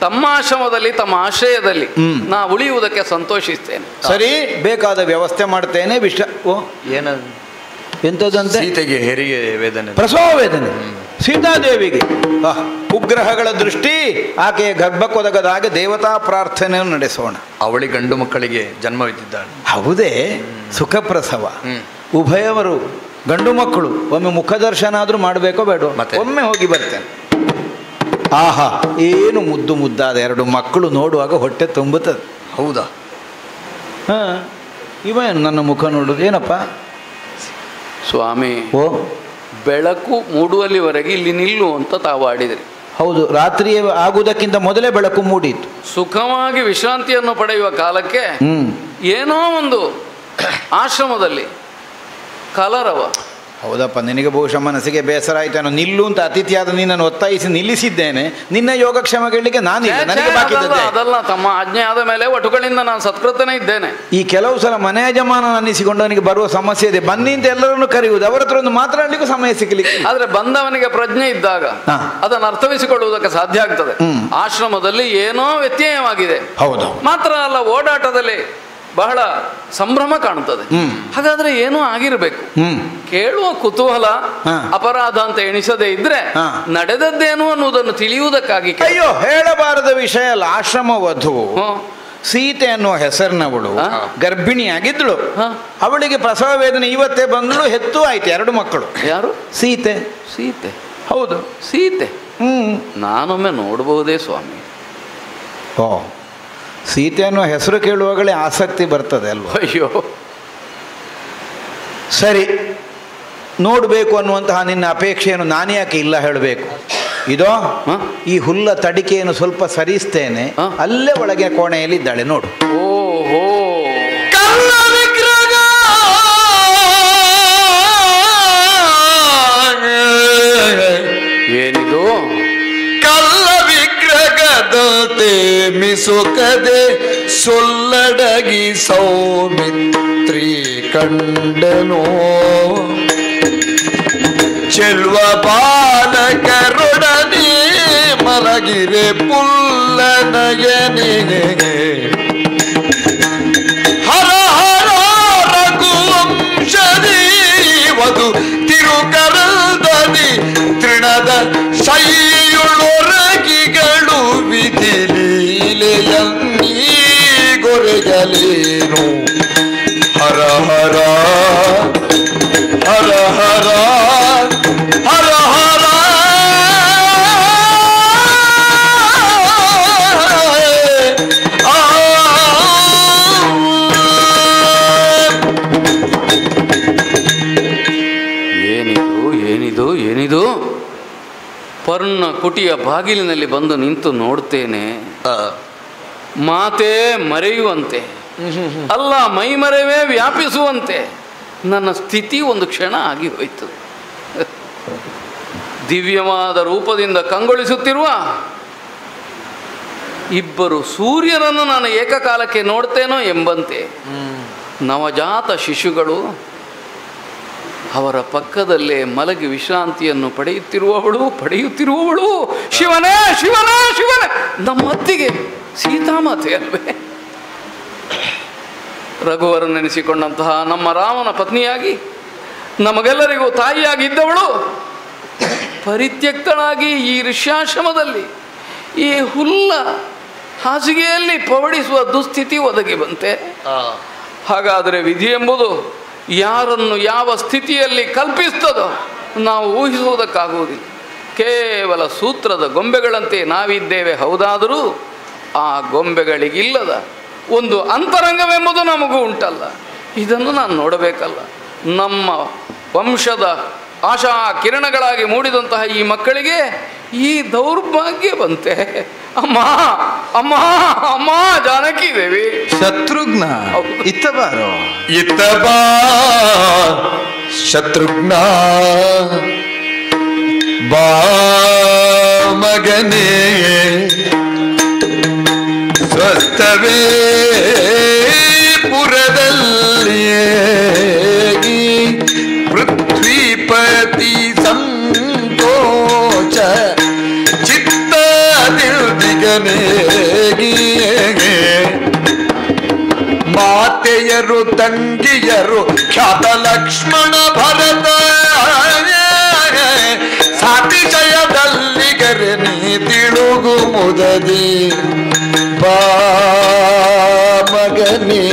S5: ತಮ್ಮ ಆಶ್ರಮದಲ್ಲಿ, ತಮ್ಮ ಆಶ್ರಯದಲ್ಲಿ ನಾ ಉಳಿಯುವುದಕ್ಕೆ ಸಂತೋಷಿಸ್ತೇನೆ.
S6: ಸರಿ, ಬೇಕಾದ ವ್ಯವಸ್ಥೆ ಮಾಡ್ತೇನೆ. ಎಂಥದಂತೆ?
S2: ಸೀತೆಗೆ ಹೆರಿಗೆ ವೇದನೆ,
S6: ಪ್ರಸವ ವೇದನೆ. ಸೀತಾದೇವಿಗೆ ಉಗ್ರಹಗಳ ದೃಷ್ಟಿ, ಆಕೆಯ ಗರ್ಭಕ್ಕೊದಗದ ಹಾಗೆ ದೇವತಾ ಪ್ರಾರ್ಥನೆಯನ್ನು ನಡೆಸೋಣ.
S2: ಅವಳಿ ಗಂಡು ಮಕ್ಕಳಿಗೆ ಜನ್ಮವಿದ್ದಿದ್ದಾಳೆ.
S6: ಹೌದೇ? ಸುಖ ಪ್ರಸವ. ಉಭಯವರು ಗಂಡು ಮಕ್ಕಳು. ಒಮ್ಮೆ ಮುಖದರ್ಶನ ಆದ್ರೂ ಮಾಡಬೇಕೋ ಬೇಡ? ಒಮ್ಮೆ ಹೋಗಿ ಬರ್ತೇನೆ. ಆಹಾ, ಏನು ಮುದ್ದು ಮುದ್ದಾದ ಎರಡು ಮಕ್ಕಳು, ನೋಡುವಾಗ ಹೊಟ್ಟೆ ತುಂಬುತ್ತದೆ.
S2: ಹೌದಾ?
S6: ಇವೇನು ನನ್ನ ಮುಖ ನೋಡುದು? ಏನಪ್ಪ
S5: ಸ್ವಾಮಿ, ಬೆಳಕು ಮೂಡುವಲ್ಲಿವರೆಗೆ ಇಲ್ಲಿ ನಿಲ್ಲು ಅಂತ ತಾವು ಆಡಿದ್ರಿ.
S6: ಹೌದು, ರಾತ್ರಿ ಆಗುವುದಕ್ಕಿಂತ ಮೊದಲೇ ಬೆಳಕು ಮೂಡಿತ್ತು.
S5: ಸುಖವಾಗಿ ವಿಶ್ರಾಂತಿಯನ್ನು ಪಡೆಯುವ ಕಾಲಕ್ಕೆ ಏನೋ ಒಂದು ಆಶ್ರಮದಲ್ಲಿ ಕಲರವ.
S6: ಹೌದಪ್ಪ, ನಿನಗೆ ಬಹುಶಃ ಮನಸ್ಸಿಗೆ ಬೇಸರ ಆಯ್ತಾನೋ. ನಿಲ್ಲು ಅಂತ ಅತಿಥಿಯಾದ ನಿನ್ನನ್ನು ಒತ್ತಾಯಿಸಿ ನಿಲ್ಲಿಸಿದ್ದೇನೆ. ನಿನ್ನ ಯೋಗಕ್ಷೇಮಗಳಿಗೆ
S5: ಅದಲ್ಲ ತಮ್ಮ ಆಜ್ಞೆ ಆದ ಮೇಲೆ ಒಟುಗಳಿಂದ ನಾನು ಸತ್ಕೃತನೇ ಇದ್ದೇನೆ.
S6: ಈ ಕೆಲವು ಸಲ ಮನೆ ಯಜಮಾನ ಅನ್ನಿಸಿಕೊಂಡವನಿಗೆ ಬರುವ ಸಮಸ್ಯೆ ಇದೆ. ಬನ್ನಿ ಅಂತ ಎಲ್ಲರನ್ನು ಕರೆಯುವುದು, ಅವರ ಹತ್ರ ಒಂದು ಮಾತಾಡಲಿಕ್ಕೂ ಸಮಯ ಸಿಗಲಿಕ್ಕೆ.
S5: ಆದ್ರೆ ಬಂದವನಿಗೆ ಪ್ರಜ್ಞೆ ಇದ್ದಾಗ ಅದನ್ನು ಅರ್ಥವಿಸಿಕೊಳ್ಳುವುದಕ್ಕೆ ಸಾಧ್ಯ ಆಗ್ತದೆ. ಆಶ್ರಮದಲ್ಲಿ ಏನೋ ವ್ಯತ್ಯಯವಾಗಿದೆ.
S6: ಹೌದು,
S5: ಮಾತ್ರ ಅಲ್ಲ, ಓಡಾಟದಲ್ಲಿ ಬಹಳ ಸಂಭ್ರಮ ಕಾಣುತ್ತದೆ. ಹಾಗಾದ್ರೆ ಏನೋ ಆಗಿರ್ಬೇಕು. ಕೇಳುವ ಕುತೂಹಲ ಅಪರಾಧ ಅಂತ ಎಣಿಸದೇ ಇದ್ರೆ ನಡೆದದ್ದೇನು ಅನ್ನುವುದನ್ನು ತಿಳಿಯುವುದಕ್ಕಾಗಿ.
S6: ಅಯ್ಯೋ, ಹೇಳಬಾರದ ವಿಷಯ ಅಲ್ಲ. ಆಶ್ರಮ ವಧು ಸೀತೆ ಅನ್ನುವ ಹೆಸರಿನವಳು ಗರ್ಭಿಣಿಯಾಗಿದ್ದಳು. ಅವಳಿಗೆ ಪ್ರಸವ ವೇದನೆ ಇವತ್ತೇ ಬಂದಳು. ಹೆತ್ತು ಆಯ್ತು 2 ಮಕ್ಕಳು.
S5: ಯಾರು?
S6: ಸೀತೆ.
S5: ಸೀತೆ?
S6: ಹೌದು,
S5: ಸೀತೆ. ನಾನೊಮ್ಮೆ ನೋಡಬಹುದೇ ಸ್ವಾಮಿ?
S6: ಓ, ಸೀತೆ ಅನ್ನೋ ಹೆಸರು ಕೇಳುವಾಗಲೇ ಆಸಕ್ತಿ ಬರ್ತದೆ ಅಲ್ವಾ?
S5: ಅಯ್ಯೋ,
S6: ಸರಿ, ನೋಡಬೇಕು ಅನ್ನುವಂತಹ ನಿನ್ನ ಅಪೇಕ್ಷೆಯನ್ನು ನಾನು ಯಾಕೆ ಇಲ್ಲ ಹೇಳಬೇಕು? ಇದೋ ಈ ಹುಲ್ಲ ತಡಿಕೆಯನ್ನು ಸ್ವಲ್ಪ ಸರಿಸ್ತೇನೆ, ಅಲ್ಲೇ ಒಳಗೆ ಕೋಣೆಯಲ್ಲಿ ಇದ್ದಾಳೆ ನೋಡು.
S5: ಓಹೋ, ಏನಿದು?
S7: ಕಲ್ಲ ವಿಗ್ರಹದಂತೆ ಮಿಸುಕದೆ ಸೊಲ್ಲಡಗಿ ಸೌಮಿತ್ರಿ ಕಂಡನೋ ಚೆಲ್ವ ಬಾಲಕರೊಡನೆ ಮಲಗಿರೆ ಪುಲ್ಲನಯನೆ ಹರ ಹರ ರಘುವಂಶದಿ ವಧು ತಿರುಕರಲ್ದದಿ ತೃಣದ ಶೈಯುಳೊರಗಿಗಳು ವಿಧಿ ಲೀಲೆಯನ್ನೀ ಗೊರೆಗಲೇನು ಹರ ಹರ ಹರ ಹರ ಹರ ಹರ
S5: ಏನಿದು ಏನಿದು? ಪರ್ಣ ಕುಟಿಯ ಬಾಗಿಲಿನಲ್ಲಿ ಬಂದು ನಿಂತು ನೋಡ್ತೇನೆ. ಮಾತೇ ಮರೆಯುವಂತೆ, ಅಲ್ಲ ಮೈಮರೆವೇ ವ್ಯಾಪಿಸುವಂತೆ ನನ್ನ ಸ್ಥಿತಿ ಒಂದು ಕ್ಷಣ ಆಗಿ ಹೋಯಿತು. ದಿವ್ಯವಾದ ರೂಪದಿಂದ ಕಂಗೊಳಿಸುತ್ತಿರುವ ಇಬ್ಬರು ಸೂರ್ಯರನ್ನು ನಾನು ಏಕಕಾಲಕ್ಕೆ ನೋಡ್ತೇನೋ ಎಂಬಂತೆ ನವಜಾತ ಶಿಶುಗಳು ಅವರ ಪಕ್ಕದಲ್ಲೇ ಮಲಗಿ ವಿಶ್ರಾಂತಿಯನ್ನು ಪಡೆಯುತ್ತಿರುವವಳು ಶಿವನೇ ಶಿವನೇ ಶಿವನೇ, ನಮ್ಮತ್ತಿಗೆ ಸೀತಾಮಾತೆ ಅಲ್ವೇ? ರಘುವರನೆನಿಸಿಕೊಂಡಂತಹ ನಮ್ಮ ರಾಮನ ಪತ್ನಿಯಾಗಿ ನಮಗೆಲ್ಲರಿಗೂ ತಾಯಿಯಾಗಿದ್ದವಳು ಪರಿತ್ಯಕ್ತಳಾಗಿ ಈ ಋಷ್ಯಾಶ್ರಮದಲ್ಲಿ ಈ ಹುಲ್ಲ ಹಾಸಿಗೆಯಲ್ಲಿ ಪವಡಿಸುವ ದುಸ್ಥಿತಿ ಒದಗಿ ಬಂತೆ. ಹಾಗಾದರೆ ವಿಧಿ ಎಂಬುದು ಯಾರನ್ನು ಯಾವ ಸ್ಥಿತಿಯಲ್ಲಿ ಕಲ್ಪಿಸ್ತದೋ ನಾವು ಊಹಿಸುವುದಕ್ಕಾಗುವುದಿಲ್ಲ. ಕೇವಲ ಸೂತ್ರದ ಗೊಂಬೆಗಳಂತೆ ನಾವಿದ್ದೇವೆ. ಹೌದಾದರೂ ಆ ಗೊಂಬೆಗಳಿಗಿಲ್ಲದ ಒಂದು ಅಂತರಂಗವೆಂಬುದು ನಮಗೂ ಉಂಟಲ್ಲ. ಇದನ್ನು ನಾನು ನೋಡಬೇಕಲ್ಲ. ನಮ್ಮ ವಂಶದ ಆಶಾ ಕಿರಣಗಳಾಗಿ ಮೂಡಿದಂತಹ ಈ ಮಕ್ಕಳಿಗೆ ಈ ದೌರ್ಭಾಗ್ಯ ಬಂತೆ. ಅಮ್ಮ ಅಮ್ಮ ಅಮ್ಮ ಜಾನಕಿ ದೇವಿ.
S7: ಶತ್ರುಘ್ನ ಇತ್ತ ಬಾರೋ, ಇತ್ತ ಬಾ ಶತ್ರುಘ್ನ, ಬಾ ಮಗನೇ ಸ್ವಸ್ಥವೇ ಪುರದಲ್ಲಿಯೇ ಪೃಥ್ವೀಪತಿ ಸಂತೋಷ ಚಿತ್ತದಿಲ್ದಿಗನೇಗಿ ಮಾತೆಯರು ತಂಗಿಯರು ಖ್ಯಾತ ಲಕ್ಷ್ಮಣ ಭರತ ಸಾತಿಶಯದಲ್ಲಿಗರೆ ನೀ ತಿಳುಗು ಮುದದಿ ಬಾ ಮಗನೇ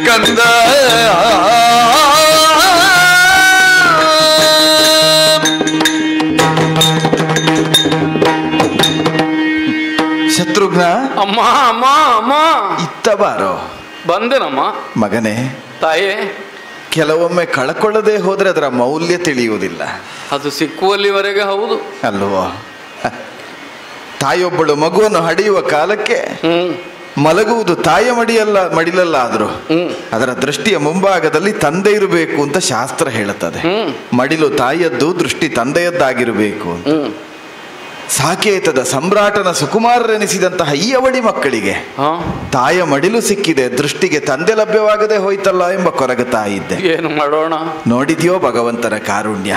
S7: ಕಂದ. ಶತ್ರುಘ್ನ
S5: ಅಮ್ಮ ಅಮ್ಮ ಅಮ್ಮ
S7: ಇತ್ತ ಬಾರೋ.
S5: ಬಂದೆನಮ್ಮ.
S7: ಮಗನೇ,
S5: ತಾಯೇ,
S7: ಕೆಲವೊಮ್ಮೆ ಕಳ್ಕೊಳ್ಳದೆ ಹೋದ್ರೆ ಅದರ ಮೌಲ್ಯ ತಿಳಿಯುವುದಿಲ್ಲ.
S5: ಅದು ಸಿಕ್ಕುವಲ್ಲಿವರೆಗೆ ಹೌದು
S7: ಅಲ್ವೋ? ತಾಯೊಬ್ಬಳು ಮಗುವನ್ನು ಹಡಿಯುವ ಕಾಲಕ್ಕೆ ಮಲಗುವುದು ತಾಯ ಮಡಿಲಲ್ಲ ಆದರೂ ಅದರ ದೃಷ್ಟಿಯ ಮುಂಭಾಗದಲ್ಲಿ ತಂದೆ ಇರಬೇಕು ಅಂತ ಶಾಸ್ತ್ರ ಹೇಳುತ್ತದೆ. ಮಡಿಲು ತಾಯಿಯದ್ದು, ದೃಷ್ಟಿ ತಂದೆಯದ್ದಾಗಿರಬೇಕು ಅಂತ. ಸಾಕೇತದ ಸಮ್ರಾಟನ ಸುಕುಮಾರರೆನಿಸಿದಂತಹ ಈ ಅವಳಿ ಮಕ್ಕಳಿಗೆ ತಾಯ ಮಡಿಲು ಸಿಕ್ಕಿದೆ, ದೃಷ್ಟಿಗೆ ತಂದೆ ಲಭ್ಯವಾಗದೆ ಹೋಯ್ತಲ್ಲ ಎಂಬ ಕೊರಗತಾ ಇದ್ದೆ.
S5: ಏನು ಮಾಡೋಣ?
S7: ನೋಡಿದ್ಯೋ ಭಗವಂತನ ಕಾರುಣ್ಯ.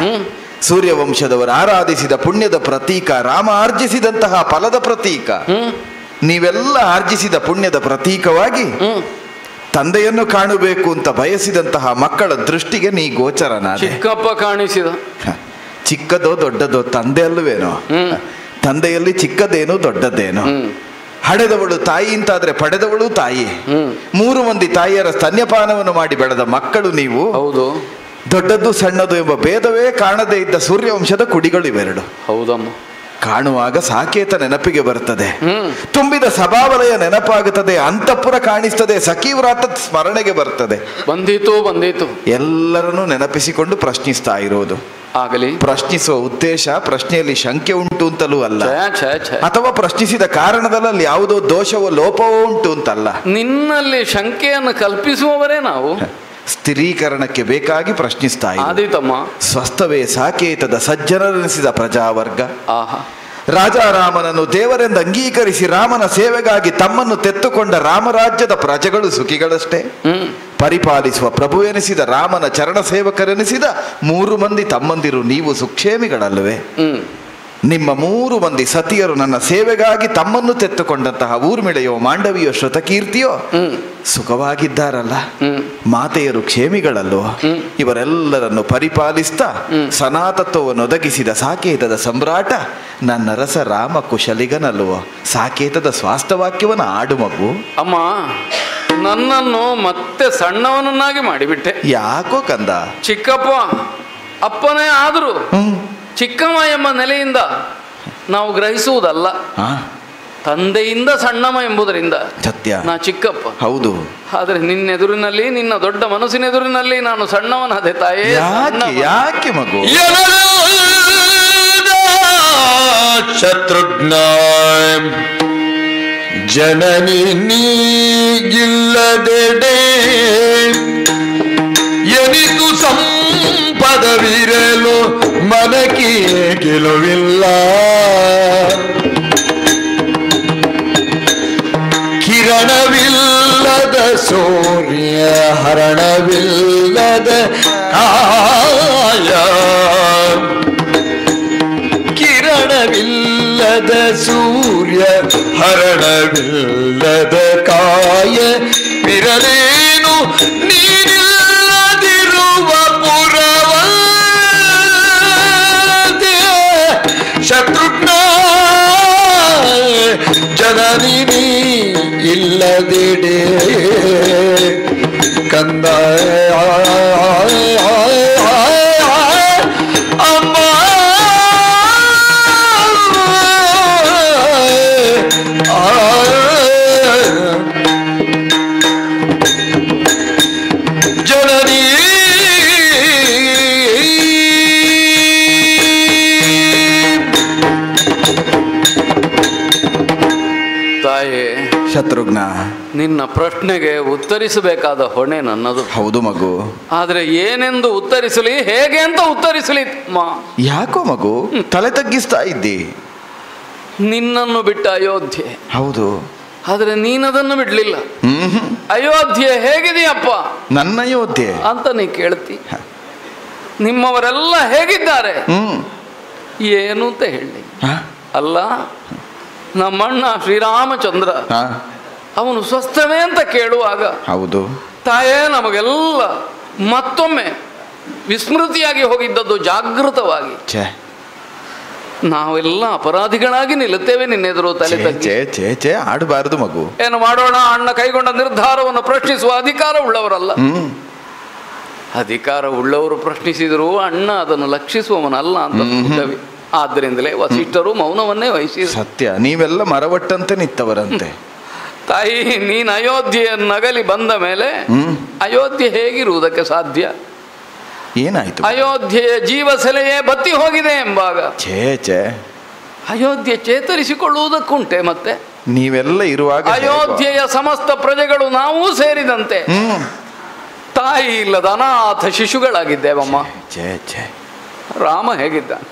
S7: ಸೂರ್ಯವಂಶದವರು ಆರಾಧಿಸಿದ ಪುಣ್ಯದ ಪ್ರತೀಕ ರಾಮ ಆರ್ಜಿಸಿದಂತಹ ಫಲದ ಪ್ರತೀಕ. ನೀವೆಲ್ಲ ಆರ್ಜಿಸಿದ ಪುಣ್ಯದ ಪ್ರತೀಕವಾಗಿ ತಂದೆಯನ್ನು ಕಾಣಬೇಕು ಅಂತ ಬಯಸಿದಂತಹ ಮಕ್ಕಳ ದೃಷ್ಟಿಗೆ ನೀ ಗೋಚರನಾದೆ.
S5: ಚಿಕ್ಕಪ್ಪ ಕಾಣಿಸಿದ.
S7: ಚಿಕ್ಕದೋ ದೊಡ್ಡದೋ ತಂದೆ ಅಲ್ಲವೇನೋ? ತಂದೆಯಲ್ಲಿ ಚಿಕ್ಕದೇನು ದೊಡ್ಡದೇನು? ಹಡೆದವಳು ತಾಯಿ ಅಂತಾದ್ರೆ ಪಡೆದವಳು ತಾಯಿ. 3 ಮಂದಿ ತಾಯಿಯರ ಸ್ತನ್ಯಪಾನವನ್ನು ಮಾಡಿ ಬೆಳೆದ ಮಕ್ಕಳು ನೀವು.
S5: ಹೌದು.
S7: ದೊಡ್ಡದ್ದು ಸಣ್ಣದು ಎಂಬ ಭೇದವೇ ಕಾಣದೇ ಇದ್ದ ಸೂರ್ಯವಂಶದ ಕುಡಿಗಳು ಇವೆರಡು.
S5: ಹೌದಮ್ಮ.
S7: ಕಾಣುವಾಗ ಸಾಕೇತ ನೆನಪಿಗೆ ಬರ್ತದೆ, ತುಂಬಿದ ಸಭಾವಲಯ ನೆನಪಾಗುತ್ತದೆ, ಅಂತಃಪುರ ಕಾಣಿಸ್ತದೆ, ಸಖೀವ್ರಾತ ಸ್ಮರಣೆಗೆ ಬರ್ತದೆ.
S5: ಬಂದೀತು
S7: ಎಲ್ಲರನ್ನೂ ನೆನಪಿಸಿಕೊಂಡು ಪ್ರಶ್ನಿಸ್ತಾ ಇರೋದು.
S5: ಆಗಲಿ.
S7: ಪ್ರಶ್ನಿಸುವ ಉದ್ದೇಶ ಪ್ರಶ್ನೆಯಲ್ಲಿ ಶಂಕೆ ಉಂಟು ಅಂತಲೂ ಅಲ್ಲ,
S5: ಛ.
S7: ಅಥವಾ ಪ್ರಶ್ನಿಸಿದ ಕಾರಣದಲ್ಲಿ ಯಾವುದೋ ದೋಷವೋ ಲೋಪವೋ ಉಂಟು ಅಂತಲ್ಲ.
S5: ನಿನ್ನಲ್ಲಿ ಶಂಕೆಯನ್ನು ಕಲ್ಪಿಸುವವರೇ ನಾವು.
S7: ಸ್ಥಿರೀಕರಣಕ್ಕೆ ಬೇಕಾಗಿ ಪ್ರಶ್ನಿಸ್ತಾ
S5: ಆದೀತಮ್ಮ.
S7: ಸ್ವಸ್ಥವೇ ಸಾಕೇತದ ಸಜ್ಜನರೆನಿಸಿದ ಪ್ರಜಾವರ್ಗ.
S5: ಆಹಾ.
S7: ರಾಜಾರಾಮನನ್ನು ದೇವರೆಂದು ಅಂಗೀಕರಿಸಿ ರಾಮನ ಸೇವೆಗಾಗಿ ತಮ್ಮನ್ನು ತೆತ್ತುಕೊಂಡ ರಾಮರಾಜ್ಯದ ಪ್ರಜೆಗಳು ಸುಖಿಗಳಷ್ಟೇ. ಪರಿಪಾಲಿಸುವ ಪ್ರಭು ಎನಿಸಿದ ರಾಮನ ಚರಣ ಸೇವಕರೆನಿಸಿದ 3 ಮಂದಿ ತಮ್ಮಂದಿರು ನೀವು ಸುಕ್ಷೇಮಿಗಳಲ್ಲವೇ? ನಿಮ್ಮ 3 ಮಂದಿ ಸತಿಯರು ನನ್ನ ಸೇವೆಗಾಗಿ ತಮ್ಮನ್ನು ತೆತ್ತುಕೊಂಡಂತಹ ಊರ್ಮಿಳೆಯೋ ಮಾಂಡವಿಯೋ ಶ್ರುತಕೀರ್ತಿಯೋ ಸುಖವಾಗಿದ್ದಾರಲ್ಲ. ಮಾತೆಯರು ಕ್ಷೇಮಿಗಳಲ್ಲೋ? ಇವರೆಲ್ಲರನ್ನು ಪರಿಪಾಲಿಸ್ತಾ ಸನಾತತ್ವವನ್ನು ಒದಗಿಸಿದ ಸಾಕೇತದ ಸಮ್ರಾಟ ನನ್ನ ರಸ ರಾಮ ಕುಶಲಿಗನಲ್ವೋ? ಸಾಕೇತದ ಸ್ವಾಸ್ಥವಾಕ್ಯವನ್ನು ಆಡು ಮಗು.
S5: ಅಮ್ಮ, ನನ್ನನ್ನು ಮತ್ತೆ ಸಣ್ಣವನನ್ನಾಗಿ ಮಾಡಿಬಿಟ್ಟೆ.
S7: ಯಾಕೋ ಕಂದ?
S5: ಚಿಕ್ಕಪ್ಪ ಅಪ್ಪನೇ ಆದರೂ ಚಿಕ್ಕಮ್ಮ ಎಂಬ ನೆಲೆಯಿಂದ ನಾವು ಗ್ರಹಿಸುವುದಲ್ಲ, ತಂದೆಯಿಂದ ಸಣ್ಣಮ್ಮ ಎಂಬುದರಿಂದ
S7: ಸತ್ಯ.
S5: ನಾ ಚಿಕ್ಕಪ್ಪ.
S7: ಹೌದು.
S5: ಆದರೆ ನಿನ್ನೆದುರಿನಲ್ಲಿ, ನಿನ್ನ ದೊಡ್ಡ ಮನಸ್ಸಿನೆದುರಿನಲ್ಲಿ ನಾನು ಸಣ್ಣವನಾದೆ ತಾಯೇ.
S7: ಯಾಕೆ ಮಗು?
S8: ಶತ್ರುಘ್ನ ಜನನಿ ನೀಗಿಲ್ಲದೆಡೆ ಎನಿತು ಸಂಪದವಿರಲು ಮನಕ್ಕೆ ಗೆಲುವಿಲ್ಲ. ಕಿರಣವಿಲ್ಲದ ಸೂರ್ಯ ಹರಣವಿಲ್ಲದ ಕಾಯ, ಕಿರಣವಿಲ್ಲದ ಸೂರ್ಯ ಹರಣವಿಲ್ಲದ ಕಾಯ, ವಿರಲೇನು ನೀನಿಲ್ಲದಿರುವ ಪುರವ ಶತ್ರುಘ್ನ ಜನನಿ ಇಲ್ಲದಿಡೆ ಕಂದ ಅಮ್ಮ ಜನನಿ
S5: ತಾಯೇ.
S7: ಶತ್ರುಘ್ನ,
S5: ನಿನ್ನ ಪ್ರಶ್ನೆಗೆ ಉತ್ತರಿಸಬೇಕಾದ ಹೊಣೆ ನನ್ನದು.
S7: ಹೌದು ಮಗು.
S5: ಆದ್ರೆ ಏನೆಂದು ಉತ್ತರಿಸಲಿ, ಹೇಗೆ ಅಂತ ಉತ್ತರಿಸಲಿ?
S7: ಯಾಕೋ ಮಗು ತಲೆ ತಗ್ಗಿಸ್ತಾ ಇದ್ದಿ?
S5: ನಿನ್ನನ್ನು ಬಿಟ್ಟ ಅಯೋಧ್ಯೆ.
S7: ಹೌದು.
S5: ಆದ್ರೆ ನೀನದನ್ನು ಬಿಡ್ಲಿಲ್ಲ. ಅಯೋಧ್ಯೆ ಹೇಗಿದೆಯಪ್ಪ?
S7: ನನ್ನ ಅಯೋಧ್ಯೆ
S5: ಅಂತ ನೀ ಕೇಳ್ತಿ. ನಿಮ್ಮವರೆಲ್ಲ ಹೇಗಿದ್ದಾರೆ? ಏನು ಅಂತ ಹೇಳಿ. ಅಲ್ಲ, ನಮ್ಮಣ್ಣ ಶ್ರೀರಾಮಚಂದ್ರ ಅವನು ಸ್ವಸ್ಥವೇ ಅಂತ ಕೇಳುವಾಗ,
S7: ಹೌದು
S5: ತಾಯೇ, ನಮಗೆಲ್ಲ ಮತ್ತೊಮ್ಮೆ ವಿಸ್ಮೃತಿಯಾಗಿ ಹೋಗಿದ್ದದ್ದು ಜಾಗೃತವಾಗಿ. ನಾವೆಲ್ಲ ಅಪರಾಧಿಗಳಾಗಿ ನಿಲ್ಲುತ್ತೇವೆ ನಿನ್ನೆದುರು ತಲೆ ತಗ್ಗಿ.
S7: ಆಡಬಾರದು ಮಗು.
S5: ಏನು ಮಾಡೋಣ? ಅಣ್ಣ ಕೈಗೊಂಡ ನಿರ್ಧಾರವನ್ನು ಪ್ರಶ್ನಿಸುವ ಅಧಿಕಾರ ಉಳ್ಳವರಲ್ಲ. ಅಧಿಕಾರ ಉಳ್ಳವರು ಪ್ರಶ್ನಿಸಿದರೂ ಅಣ್ಣ ಅದನ್ನು ಲಕ್ಷಿಸುವವನಲ್ಲ ಅಂತ. ಆದ್ದರಿಂದಲೇ ವಸಿಷ್ಠರು ಮೌನವನ್ನೇ ವಹಿಸಿದರು.
S7: ಸತ್ಯ. ನೀವೆಲ್ಲ ಮರವಟ್ಟಂತೆ ನಿತ್ತವರಂತೆ.
S5: ತಾಯಿ, ನೀನು ಅಯೋಧ್ಯೆಯನ್ನಗಲಿ ಬಂದ ಮೇಲೆ ಅಯೋಧ್ಯೆ ಹೇಗಿರುವುದಕ್ಕೆ ಸಾಧ್ಯ?
S7: ಏನಾಯ್ತು?
S5: ಅಯೋಧ್ಯೆಯ ಜೀವಸೆಲೆಯೇ ಬತ್ತಿ ಹೋಗಿದೆ ಎಂಬಾಗ ಅಯೋಧ್ಯೆ ಚೇತರಿಸಿಕೊಳ್ಳುವುದಕ್ಕುಂಟೆ? ಮತ್ತೆ
S7: ನೀವೆಲ್ಲ ಇರುವಾಗ
S5: ಅಯೋಧ್ಯೆಯ ಸಮಸ್ತ ಪ್ರಜೆಗಳು ನಾವೂ ಸೇರಿದಂತೆ ತಾಯಿ ಇಲ್ಲದ ಅನಾಥ ಶಿಶುಗಳಾಗಿದ್ದೇವಮ್ಮ. ರಾಮ ಹೇಗಿದ್ದಾನೆ?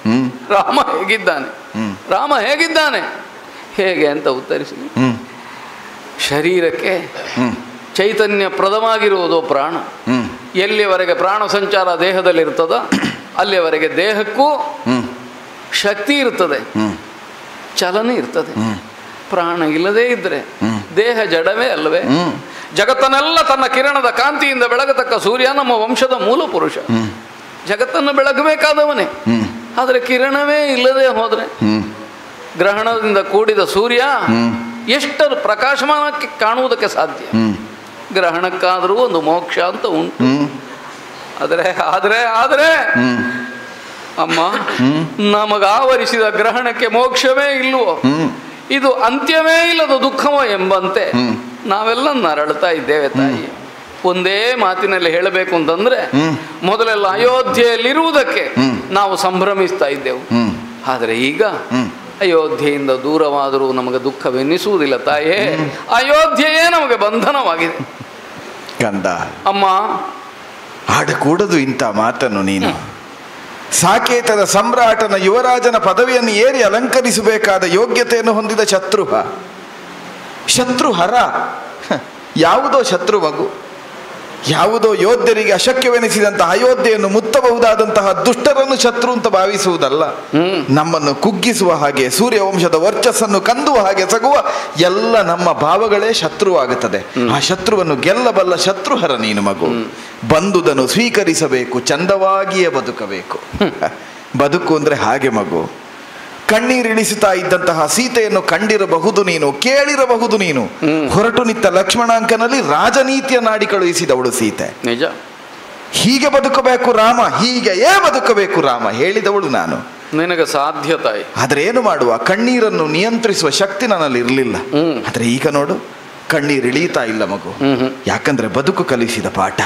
S5: ರಾಮ ಹೇಗಿದ್ದಾನೆ? ರಾಮ ಹೇಗಿದ್ದಾನೆ? ಹೇಗೆ ಅಂತ ಉತ್ತರಿಸಲಿ. ಶರೀರಕ್ಕೆ ಚೈತನ್ಯ ಪ್ರದವಾಗಿರುವುದು ಪ್ರಾಣ. ಎಲ್ಲಿಯವರೆಗೆ ಪ್ರಾಣ ಸಂಚಾರ ದೇಹದಲ್ಲಿರ್ತದ ಅಲ್ಲಿಯವರೆಗೆ ದೇಹಕ್ಕೂ ಶಕ್ತಿ ಇರ್ತದೆ, ಚಲನೆ ಇರ್ತದೆ. ಪ್ರಾಣ ಇಲ್ಲದೇ ಇದ್ರೆ ದೇಹ ಜಡವೇ ಅಲ್ಲವೇ? ಜಗತ್ತನ್ನೆಲ್ಲ ತನ್ನ ಕಿರಣದ ಕಾಂತಿಯಿಂದ ಬೆಳಗತಕ್ಕ ಸೂರ್ಯ ನಮ್ಮ ವಂಶದ ಮೂಲ ಪುರುಷ. ಜಗತ್ತನ್ನು ಬೆಳಗಬೇಕಾದವನೇ. ಆದರೆ ಕಿರಣವೇ ಇಲ್ಲದೆ ಹೋದ್ರೆ, ಗ್ರಹಣದಿಂದ ಕೂಡಿದ ಸೂರ್ಯ ಎಷ್ಟರ ಪ್ರಕಾಶಮಾನಕ್ಕೆ ಕಾಣುವುದಕ್ಕೆ ಸಾಧ್ಯ? ಗ್ರಹಣಕ್ಕಾದರೂ ಒಂದು ಮೋಕ್ಷ ಅಂತ ಉಂಟು. ಆದ್ರೆ ಅಮ್ಮ, ನಮಗಾವರಿಸಿದ ಗ್ರಹಣಕ್ಕೆ ಮೋಕ್ಷವೇ ಇಲ್ವೋ, ಇದು ಅಂತ್ಯವೇ ಇಲ್ಲದ ದುಃಖವೋ ಎಂಬಂತೆ ನಾವೆಲ್ಲ ನರಳ್ತಾ ಇದ್ದೇವೆ ತಾಯಿ. ಒಂದೇ ಮಾತಿನಲ್ಲಿ ಹೇಳಬೇಕು ಅಂತಂದ್ರೆ, ಮೊದಲೆಲ್ಲ ಅಯೋಧ್ಯೆಯಲ್ಲಿರುವುದಕ್ಕೆ ನಾವು ಸಂಭ್ರಮಿಸ್ತಾ ಇದ್ದೆವು. ಆದರೆ ಈಗ ಅಯೋಧ್ಯೆಯಿಂದ ದೂರವಾದರೂ ನಮಗೆ ದುಃಖವೆನ್ನಿಸುವುದಿಲ್ಲ ತಾಯೇ. ಅಯೋಧ್ಯೆಯೇ ನಮಗೆ ಬಂಧನವಾಗಿದೆ.
S7: ಕಂದ
S5: ಅಮ್ಮ,
S7: ಆಡಕೂಡದು ಇಂಥ ಮಾತನ್ನು ನೀನು. ಸಾಕೇತದ ಸಮ್ರಾಟನ ಯುವರಾಜನ ಪದವಿಯನ್ನು ಏರಿ ಅಲಂಕರಿಸಬೇಕಾದ ಯೋಗ್ಯತೆಯನ್ನು ಹೊಂದಿದ ಶತ್ರುಹರ ಯಾವುದೋ ಶತ್ರು ಮಗು, ಯಾವುದೋ ಯೋಧರಿಗೆ ಅಶಕ್ಯವೆನಿಸಿದಂತಹ ಅಯೋಧ್ಯೆಯನ್ನು ಮುತ್ತಬಹುದಾದಂತಹ ದುಷ್ಟರನ್ನು ಶತ್ರು ಅಂತ ಭಾವಿಸುವುದಲ್ಲ. ನಮ್ಮನ್ನು ಕುಗ್ಗಿಸುವ ಹಾಗೆ, ಸೂರ್ಯವಂಶದ ವರ್ಚಸ್ಸನ್ನು ಕಂದುವ ಹಾಗೆ ಸಗುವ ಎಲ್ಲ ನಮ್ಮ ಭಾವಗಳೇ ಶತ್ರುವಾಗುತ್ತದೆ. ಆ ಶತ್ರುವನ್ನು ಗೆಲ್ಲಬಲ್ಲ ಶತ್ರುಹರ ನೀನು ಮಗು. ಬಂದುದನ್ನು ಸ್ವೀಕರಿಸಬೇಕು, ಚಂದವಾಗಿಯೇ ಬದುಕಬೇಕು. ಬದುಕು ಅಂದ್ರೆ ಹಾಗೆ ಮಗು. ಕಣ್ಣೀರಿಳಿಸುತ್ತಾ ಇದ್ದಂತಹ ಸೀತೆಯನ್ನು ಕಂಡಿರಬಹುದು ನೀನು, ಕೇಳಿರಬಹುದು ನೀನು. ಹೊರಟು ನಿಂತ ಲಕ್ಷ್ಮಣಾಂಕನಲ್ಲಿ ರಾಜನೀತಿಯನ್ನಾಡಿ ಕಳುಹಿಸಿದವಳು ಸೀತೆ.
S5: ನಿಜ.
S7: ಹೀಗೆ ಬದುಕಬೇಕು ರಾಮ, ಹೀಗೆಯೇ ಬದುಕಬೇಕು ರಾಮ ಹೇಳಿದವಳು ನಾನು.
S5: ನಿನಗೆ ಸಾಧ್ಯ ತಾಯಿ.
S7: ಆದ್ರೆ ಏನು ಮಾಡುವ, ಕಣ್ಣೀರನ್ನು ನಿಯಂತ್ರಿಸುವ ಶಕ್ತಿ ನನ್ನಲ್ಲಿ ಇರಲಿಲ್ಲ. ಆದ್ರೆ ಈಗ ನೋಡು, ಕಣ್ಣೀರು ಇಳಿಯುತ್ತಾ ಇಲ್ಲ ಮಗು. ಯಾಕಂದ್ರೆ ಬದುಕು ಕಲಿಸಿದ ಪಾಠ.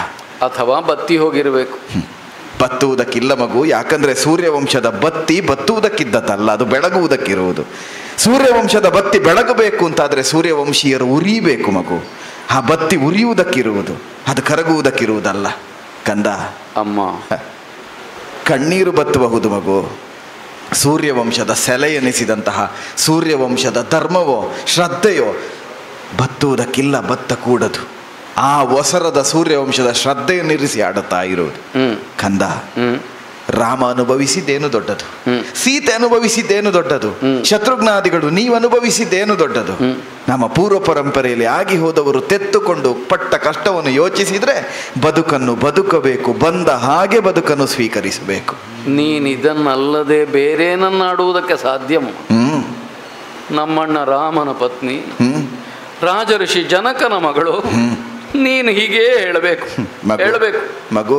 S5: ಅಥವಾ ಬತ್ತಿ ಹೋಗಿರಬೇಕು.
S7: ಬತ್ತುವುದಕ್ಕಿಲ್ಲ ಮಗು, ಯಾಕಂದ್ರೆ ಸೂರ್ಯವಂಶದ ಬತ್ತಿ ಬತ್ತುವುದಕ್ಕಿದ್ದತಲ್ಲ, ಅದು ಬೆಳಗುವುದಕ್ಕಿರುವುದು. ಸೂರ್ಯವಂಶದ ಬತ್ತಿ ಬೆಳಗಬೇಕು ಅಂತಾದ್ರೆ ಸೂರ್ಯವಂಶೀಯರು ಉರಿಬೇಕು ಮಗು. ಆ ಬತ್ತಿ ಉರಿಯುವುದಕ್ಕಿರುವುದು, ಅದು ಕರಗುವುದಕ್ಕಿರುವುದಲ್ಲ ಕಂದ.
S5: ಅಮ್ಮ,
S7: ಕಣ್ಣೀರು ಬತ್ತಬಹುದು ಮಗು. ಸೂರ್ಯವಂಶದ ಸೆಲೆ ಎನಿಸಿದಂತಹ ಸೂರ್ಯವಂಶದ ಧರ್ಮವೋ ಶ್ರದ್ಧೆಯೋ ಬತ್ತುವುದಕ್ಕಿಲ್ಲ, ಬತ್ತ ಕೂಡದು. ಆ ಒಸರದ ಸೂರ್ಯವಂಶದ ಶ್ರದ್ಧೆಯನ್ನಿರಿಸಿ ಆಡುತ್ತಾ ಇರುವುದು ಕಂದ. ರಾಮ ಅನುಭವಿಸಿದ್ದೇನು ದೊಡ್ಡದು, ಸೀತೆ ಅನುಭವಿಸಿದ್ದೇನು ದೊಡ್ಡದು, ಶತ್ರುಘ್ನಾದಿಗಳು ನೀವು ಅನುಭವಿಸಿದ್ದೇನು ದೊಡ್ಡದು. ನಮ್ಮ ಪೂರ್ವ ಪರಂಪರೆಯಲ್ಲಿ ಆಗಿ ಹೋದವರು ತೆತ್ತುಕೊಂಡು ಪಟ್ಟ ಕಷ್ಟವನ್ನು ಯೋಚಿಸಿದ್ರೆ ಬದುಕನ್ನು ಬದುಕಬೇಕು, ಬಂದ ಹಾಗೆ ಬದುಕನ್ನು ಸ್ವೀಕರಿಸಬೇಕು.
S5: ನೀನಿದನ್ನಲ್ಲದೆ ಬೇರೇನನ್ನಾಡುವುದಕ್ಕೆ ಸಾಧ್ಯ? ನಮ್ಮಣ್ಣ ರಾಮನ ಪತ್ನಿ, ರಾಜಋಷಿ ಜನಕನ ಮಗಳು, ನೀನು ಹೀಗೇ ಹೇಳಬೇಕು.
S7: ಮಗು,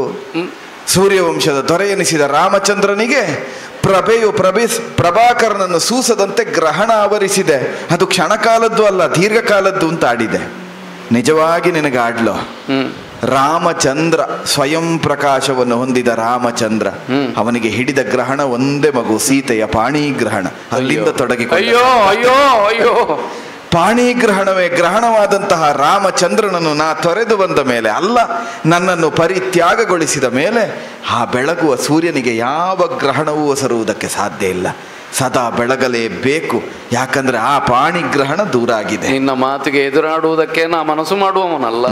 S7: ಸೂರ್ಯವಂಶದ ದೊರೆ ಎನಿಸಿದ ರಾಮಚಂದ್ರನಿಗೆ ಪ್ರಭಾಕರನನ್ನು ಸೂಸದಂತೆ ಗ್ರಹಣ ಆವರಿಸಿದೆ. ಅದು ಕ್ಷಣಕಾಲದ್ದು ಅಲ್ಲ, ದೀರ್ಘಕಾಲದ್ದು ಅಂತ ಆಡಿದೆ. ನಿಜವಾಗಿ ನಿನಗೆ ಆಡ್ಲೋ? ರಾಮಚಂದ್ರ ಸ್ವಯಂ ಪ್ರಕಾಶವನ್ನು ಹೊಂದಿದ ರಾಮಚಂದ್ರ, ಅವನಿಗೆ ಹಿಡಿದ ಗ್ರಹಣ ಒಂದೇ ಮಗು, ಸೀತೆಯ ಪಾಣಿಗ್ರಹಣ. ಅಲ್ಲಿಂದ ತೊಡಗಿಕೊಂಡು
S5: ಅಯ್ಯೋ
S7: ಪಾಣಿಗ್ರಹಣವೇ ಗ್ರಹಣವಾದಂತಹ ರಾಮಚಂದ್ರನನ್ನು ನಾ ತೊರೆದು ಬಂದ ಮೇಲೆ, ಅಲ್ಲ ನನ್ನನ್ನು ಪರಿತ್ಯಾಗಗೊಳಿಸಿದ ಮೇಲೆ, ಆ ಬೆಳಗುವ ಸೂರ್ಯನಿಗೆ ಯಾವ ಗ್ರಹಣವೂ ಒಸರುವುದಕ್ಕೆ ಸಾಧ್ಯ ಇಲ್ಲ. ಸದಾ ಬೆಳಗಲೇಬೇಕು, ಯಾಕಂದ್ರೆ ಆ ಪಾಣಿಗ್ರಹಣ ದೂರ ಆಗಿದೆ.
S5: ನಿನ್ನ ಮಾತಿಗೆ ಎದುರಾಡುವುದಕ್ಕೆ ನಾ ಮನಸ್ಸು ಮಾಡುವವನಲ್ಲ.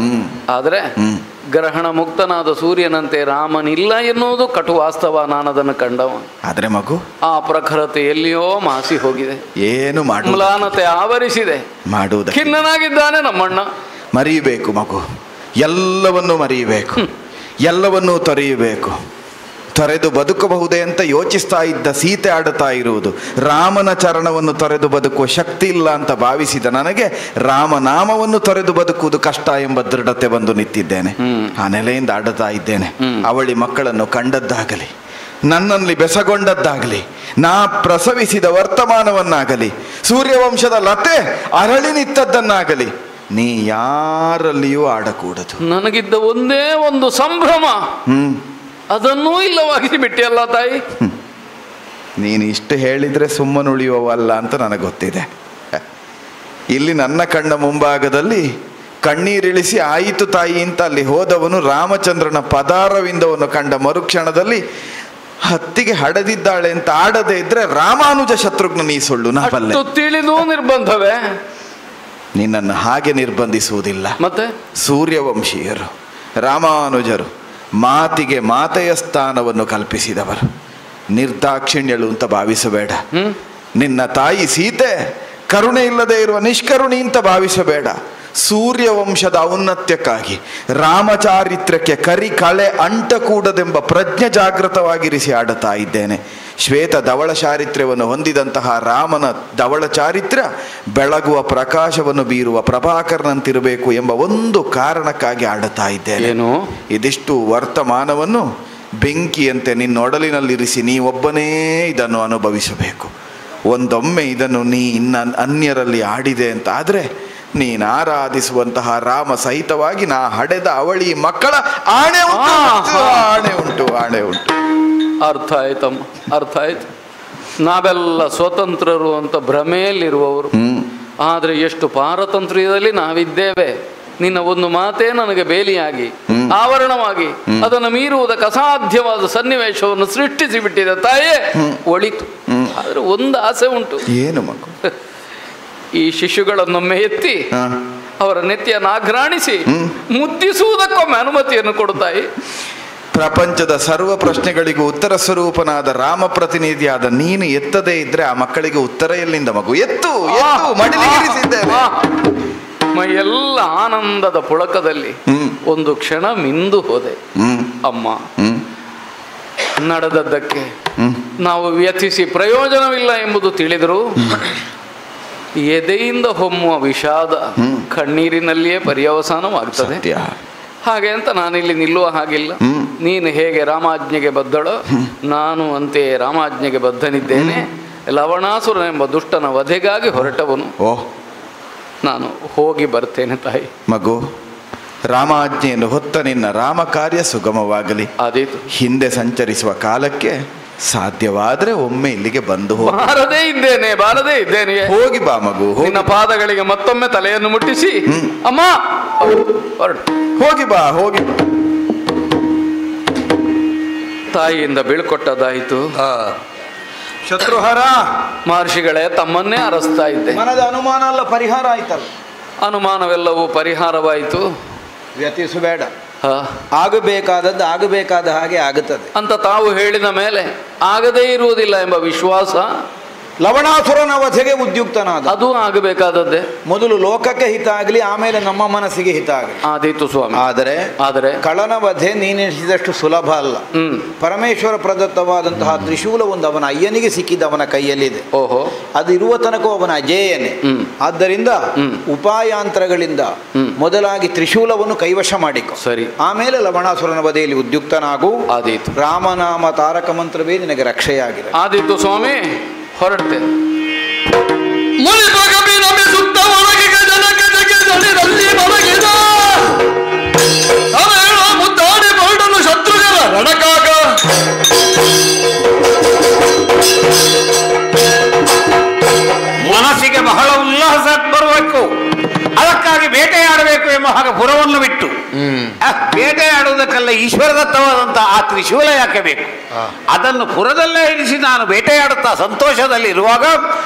S5: ಆದ್ರೆ ಗ್ರಹಣ ಮುಕ್ತನಾದ ಸೂರ್ಯನಂತೆ ರಾಮನಿಲ್ಲ ಎನ್ನುವುದು ಕಟು ವಾಸ್ತವ. ನಾನದನ್ನು ಕಂಡವ.
S7: ಆದ್ರೆ ಮಗು,
S5: ಆ ಪ್ರಖರತೆ ಎಲ್ಲಿಯೋ ಮಾಸಿ ಹೋಗಿದೆ.
S7: ಏನು ಮಾಡು,
S5: ಮ್ಲಾನತೆ ಆವರಿಸಿದೆ.
S7: ಮಾಡುವುದು
S5: ಖಿನ್ನನಾಗಿದ್ದಾನೆ ನಮ್ಮಣ್ಣ.
S7: ಮರೆಯಬೇಕು ಮಗು, ಎಲ್ಲವನ್ನೂ ಮರೆಯಬೇಕು, ಎಲ್ಲವನ್ನೂ ತೊರೆಯಬೇಕು. ತೊರೆದು ಬದುಕಬಹುದೇ ಅಂತ ಯೋಚಿಸ್ತಾ ಇದ್ದ ಸೀತೆ ಆಡುತ್ತಾ ಇರುವುದು. ರಾಮನ ಚರಣವನ್ನು ತೊರೆದು ಬದುಕುವ ಶಕ್ತಿ ಇಲ್ಲ ಅಂತ ಭಾವಿಸಿದ ನನಗೆ ರಾಮನಾಮವನ್ನು ತೊರೆದು ಬದುಕುವುದು ಕಷ್ಟ ಎಂಬ ದೃಢತೆ ಬಂದು ನಿಂತಿದ್ದೇನೆ. ಆ ನೆಲೆಯಿಂದ ಆಡುತ್ತಾ ಇದ್ದೇನೆ. ಅವಳಿ ಮಕ್ಕಳನ್ನು ಕಂಡದ್ದಾಗಲಿ, ನನ್ನಲ್ಲಿ ಬೆಸಗೊಂಡದ್ದಾಗಲಿ, ನಾ ಪ್ರಸವಿಸಿದ ವರ್ತಮಾನವನ್ನಾಗಲಿ, ಸೂರ್ಯವಂಶದ ಲತೆ ಅರಳಿ ನಿಂತದ್ದನ್ನಾಗಲಿ ನೀ ಯಾರಲ್ಲಿಯೂ ಆಡಕೂಡದು.
S5: ನನಗಿದ್ದ ಒಂದೇ ಒಂದು ಸಂಭ್ರಮ, ಅದನ್ನೂ ಇಲ್ಲವಾಗಿಸಿ ಬಿಟ್ಟಿಯಲ್ಲ ತಾಯಿ.
S7: ನೀನು ಇಷ್ಟು ಹೇಳಿದ್ರೆ ಸುಮ್ಮನುಳಿಯುವವಲ್ಲ ಅಂತ ನನಗೆ ಗೊತ್ತಿದೆ. ಇಲ್ಲಿ ನನ್ನ ಕಣ್ಣ ಮುಂಭಾಗದಲ್ಲಿ ಕಣ್ಣೀರಿಳಿಸಿ ಆಯಿತು ತಾಯಿ ಅಂತ ಅಲ್ಲಿ ಹೋದವನು ರಾಮಚಂದ್ರನ ಪದಾರವಿಂದವನ್ನು ಕಂಡ ಮರುಕ್ಷಣದಲ್ಲಿ ಹತ್ತಿಗೆ ಹಡದಿದ್ದಾಳೆ ಅಂತ ಆಡದೆ ಇದ್ರೆ ರಾಮಾನುಜ ಶತ್ರುಘ್ನ ನೀ ಸುಳ್ಳು ನಾ ಬಲ್ಲೆ.
S5: ತಿಳಿದು ನಿರ್ಬಂಧವೇ?
S7: ನಿನ್ನನ್ನು ಹಾಗೆ ನಿರ್ಬಂಧಿಸುವುದಿಲ್ಲ.
S5: ಮತ್ತೆ
S7: ಸೂರ್ಯವಂಶೀಯರು ರಾಮಾನುಜರು ಮಾತಿಗೆ ಮಾತೆಯ ಸ್ಥಾನವನ್ನು ಕಲ್ಪಿಸಿದವರು, ನಿರ್ದಾಕ್ಷಿಣ್ಯಳು ಅಂತ ಭಾವಿಸಬೇಡ. ನಿನ್ನ ತಾಯಿ ಸೀತೆ ಕರುಣೆ ಇಲ್ಲದೆ ಇರುವ ನಿಷ್ಕರುಣಿ ಅಂತ ಭಾವಿಸಬೇಡ. ಸೂರ್ಯವಂಶದ ಔನ್ನತ್ಯಕ್ಕಾಗಿ ರಾಮಚಾರಿತ್ರಕ್ಕೆ ಕರಿ ಕಳೆ ಅಂಟ ಕೂಡದೆಂಬ ಪ್ರಜ್ಞೆ ಜಾಗೃತವಾಗಿರಿಸಿ ಆಡುತ್ತಾ ಇದ್ದೇನೆ. ಶ್ವೇತ ಧವಳ ಚಾರಿತ್ರ್ಯವನ್ನು ಹೊಂದಿದಂತಹ ರಾಮನ ಧವಳ ಚಾರಿತ್ರ್ಯ ಬೆಳಗುವ ಪ್ರಕಾಶವನ್ನು ಬೀರುವ ಪ್ರಭಾಕರನಂತಿರಬೇಕು ಎಂಬ ಒಂದು ಕಾರಣಕ್ಕಾಗಿ ಆಡುತ್ತಾ ಇದ್ದೇನೆ. ಇದಿಷ್ಟು ವರ್ತಮಾನವನ್ನು ಬೆಂಕಿಯಂತೆ ನಿನ್ನೊಡಲಿನಲ್ಲಿರಿಸಿ ನೀವೊಬ್ಬನೇ ಇದನ್ನು ಅನುಭವಿಸಬೇಕು. ಒಂದೊಮ್ಮೆ ಇದನ್ನು ನೀ ಅನ್ಯರಲ್ಲಿ ಆಡಿದೆ ಅಂತ ಆದರೆ ನೀನು ಆರಾಧಿಸುವಂತಹ ರಾಮ ಸಹಿತವಾಗಿ ನಾ ಹಡೆದ ಅವಳಿ ಮಕ್ಕಳ ಆಣೆ ಉಂಟು, ಆಣೆ ಉಂಟು, ಆಣೆ ಉಂಟು.
S5: ಅರ್ಥ ಆಯ್ತಮ್ಮ, ಅರ್ಥ ಆಯ್ತು. ನಾವೆಲ್ಲ ಸ್ವತಂತ್ರರು ಅಂತ ಭ್ರಮೆಯಲ್ಲಿರುವವರು, ಆದರೆ ಎಷ್ಟು ಪಾರತಂತ್ರ್ಯದಲ್ಲಿ ನಾವಿದ್ದೇವೆ. ನಿನ್ನ ಒಂದು ಮಾತೇ ನನಗೆ ಬೇಲಿಯಾಗಿ ಆವರಣವಾಗಿ ಅದನ್ನು ಮೀರುವುದಕ್ಕೆ ಅಸಾಧ್ಯವಾದ ಸನ್ನಿವೇಶವನ್ನು ಸೃಷ್ಟಿಸಿ ಬಿಟ್ಟಿದೆ ತಾಯೇ. ಒಳಿತು. ಆದ್ರೆ ಒಂದು ಆಸೆ ಉಂಟು.
S7: ಏನು ಮಗು?
S5: ಈ ಶಿಶುಗಳನ್ನೊಮ್ಮೆ ಎತ್ತಿ ಅವರ ನೆತ್ತಿಯನ್ನು ಆಘ್ರಾಣಿಸಿ ಮುದ್ದಿಸುವುದಕ್ಕೊಮ್ಮೆ ಅನುಮತಿಯನ್ನು ಕೊಡುತ್ತಾಯಿ.
S7: ಪ್ರಪಂಚದ ಸರ್ವ ಪ್ರಶ್ನೆಗಳಿಗೂ ಉತ್ತರ ಸ್ವರೂಪನಾದ ರಾಮ ಪ್ರತಿನಿಧಿಯಾದ ನೀನು ಎತ್ತದೇ ಇದ್ರೆ ಆ ಮಕ್ಕಳಿಗೆ ಉತ್ತರ ಎಲ್ಲಿಂದ ಮಗು? ಎತ್ತು ಎತ್ತು ಮಡಿಲಿರಿಸಿದ್ದೇನೆ.
S5: ಮೈಯೆಲ್ಲ ಆನಂದದ ಪುಳಕದಲ್ಲಿ ಒಂದು ಕ್ಷಣ ಮಿಂದು ಹೋದೆ. ಅಮ್ಮ, ನಡೆದದ್ದಕ್ಕೆ ನಾವು ವ್ಯಥಿಸಿ ಪ್ರಯೋಜನವಿಲ್ಲ ಎಂಬುದು ತಿಳಿದರು. ಎದೆಯಿಂದ ಹೊಮ್ಮುವ ವಿಷಾದ ಕಣ್ಣೀರಿನಲ್ಲಿಯೇ ಪರ್ಯವಸಾನವಾಗ್ತದೆ. ಹಾಗೆ ಅಂತ ನಾನಿಲ್ಲಿ ನಿಲ್ಲುವ ಹಾಗಿಲ್ಲ. ನೀನು ಹೇಗೆ ರಾಮಾಜ್ಞೆಗೆ ಬದ್ಧಳೋ ನಾನು ಅಂತೆಯೇ ರಾಮಾಜ್ಞೆಗೆ ಬದ್ಧನಿದ್ದೇನೆ. ಲವಣಾಸುರನೆಂಬ ದುಷ್ಟನ ವಧೆಗಾಗಿ ಹೊರಟವನು. ನಾನು ಹೋಗಿ ಬರ್ತೇನೆ ತಾಯಿ.
S7: ಮಗು, ರಾಮಾಜ್ಞೆಯನ್ನು ಹೊತ್ತ ನಿನ್ನ ರಾಮ ಕಾರ್ಯ ಸುಗಮವಾಗಲಿ.
S5: ಆದೀತು.
S7: ಹಿಂದೆ ಸಂಚರಿಸುವ ಕಾಲಕ್ಕೆ ಸಾಧ್ಯವಾದ್ರೆ ಒಮ್ಮೆ ಇಲ್ಲಿಗೆ ಬಂದು
S5: ಬಾರದೇ ಇದ್ದೇನೆ.
S7: ಹೋಗಿ ಬಾ ಮಗು.
S5: ನಿನ್ನ ಪಾದಗಳಿಗೆ ಮತ್ತೊಮ್ಮೆ ತಲೆಯನ್ನು ಮುಟ್ಟಿಸಿ ಅಮ್ಮ
S7: ಹೋಗಿ ಬಾ, ಹೋಗಿ.
S5: ತಾಯಿಯಿಂದ ಬೀಳ್ಕೊಟ್ಟದಾಯಿತು.
S6: ಶತ್ರುಹರ
S5: ಮಹರ್ಷಿಗಳೇ, ತಮ್ಮನ್ನೇ ಅರಸ್ತಾ ಇದ್ದೆ.
S6: ಮನದ ಅನುಮಾನ ಎಲ್ಲ ಪರಿಹಾರ ಆಯ್ತಲ್ಲ?
S5: ಅನುಮಾನವೆಲ್ಲವೂ ಪರಿಹಾರವಾಯಿತು.
S6: ವ್ಯತಿಸಬೇಡ. ಆಗಬೇಕಾದದ್ದು ಆಗಬೇಕಾದ ಹಾಗೆ ಆಗುತ್ತದೆ
S5: ಅಂತ ತಾವು ಹೇಳಿದ ಮೇಲೆ ಆಗದೇ ಇರುವುದಿಲ್ಲ ಎಂಬ ವಿಶ್ವಾಸ.
S6: ಲವಣಾಸುರನ ವಧೆಗೆ ಉದ್ಯುಕ್ತನಾದ,
S5: ಅದು ಆಗಬೇಕಾದದ್ದೇ.
S6: ಮೊದಲು ಲೋಕಕ್ಕೆ ಹಿತ ಆಗಲಿ, ಆಮೇಲೆ ನಮ್ಮ ಮನಸ್ಸಿಗೆ ಹಿತ ಆಗಲಿ.
S5: ಆದೀತು ಸ್ವಾಮಿ.
S6: ಆದರೆ ಕಳನ ವಧೆ ನೀನೆನಿಸಿದಷ್ಟು ಸುಲಭ ಅಲ್ಲ. ಪರಮೇಶ್ವರ ಪ್ರದತ್ತವಾದಂತಹ ತ್ರಿಶೂಲ ಒಂದು ಅವನ ಅಯ್ಯನಿಗೆ ಸಿಕ್ಕಿದ ಅವನ ಕೈಯಲ್ಲಿದೆ.
S5: ಓಹೋ,
S6: ಅದು ಇರುವ ತನಕ ಅವನ ಅಜೇಯನೇ. ಆದ್ದರಿಂದ ಉಪಾಯಾಂತರಗಳಿಂದ ಮೊದಲಾಗಿ ತ್ರಿಶೂಲವನ್ನು ಕೈವಶ ಮಾಡಿಕೊ.
S5: ಸರಿ.
S6: ಆಮೇಲೆ ಲವಣಾಸುರನ ವಧೆಯಲ್ಲಿ ಉದ್ಯುಕ್ತನಾಗು.
S5: ಆದೀತು.
S6: ರಾಮನಾಮ ತಾರಕ ಮಂತ್ರವೇ ನಿನಗೆ ರಕ್ಷೆಯಾಗಿದೆ.
S5: ಆದೀತು ಸ್ವಾಮಿ, ಹೊರಡ್ತೆ.
S8: ಶತ್ರುಗಳ ರಣಕಾಗ
S1: ಮನಸ್ಸಿಗೆ ಬಹಳ ಉಲ್ಲಾಸ ಬರಬೇಕು. ಅದಕ್ಕಾಗಿ ಬೇಟೆಯಾಡಬೇಕು ಎಂಬ ಹಾಗೆ ಪುರವನ್ನು ಬಿಟ್ಟು ಬೇಟೆಯಾಡುವುದಕ್ಕೆಲ್ಲ ಈಶ್ವರದತ್ತವಾದಂತಹ ಆ ತ್ರಿಶೂಲ ಯಾಕೆ ಬೇಕು? ಅದನ್ನು ಪುರದಲ್ಲೇ ಇರಿಸಿ ನಾನು ಬೇಟೆಯಾಡುತ್ತಾ ಸಂತೋಷದಲ್ಲಿರುವಾಗ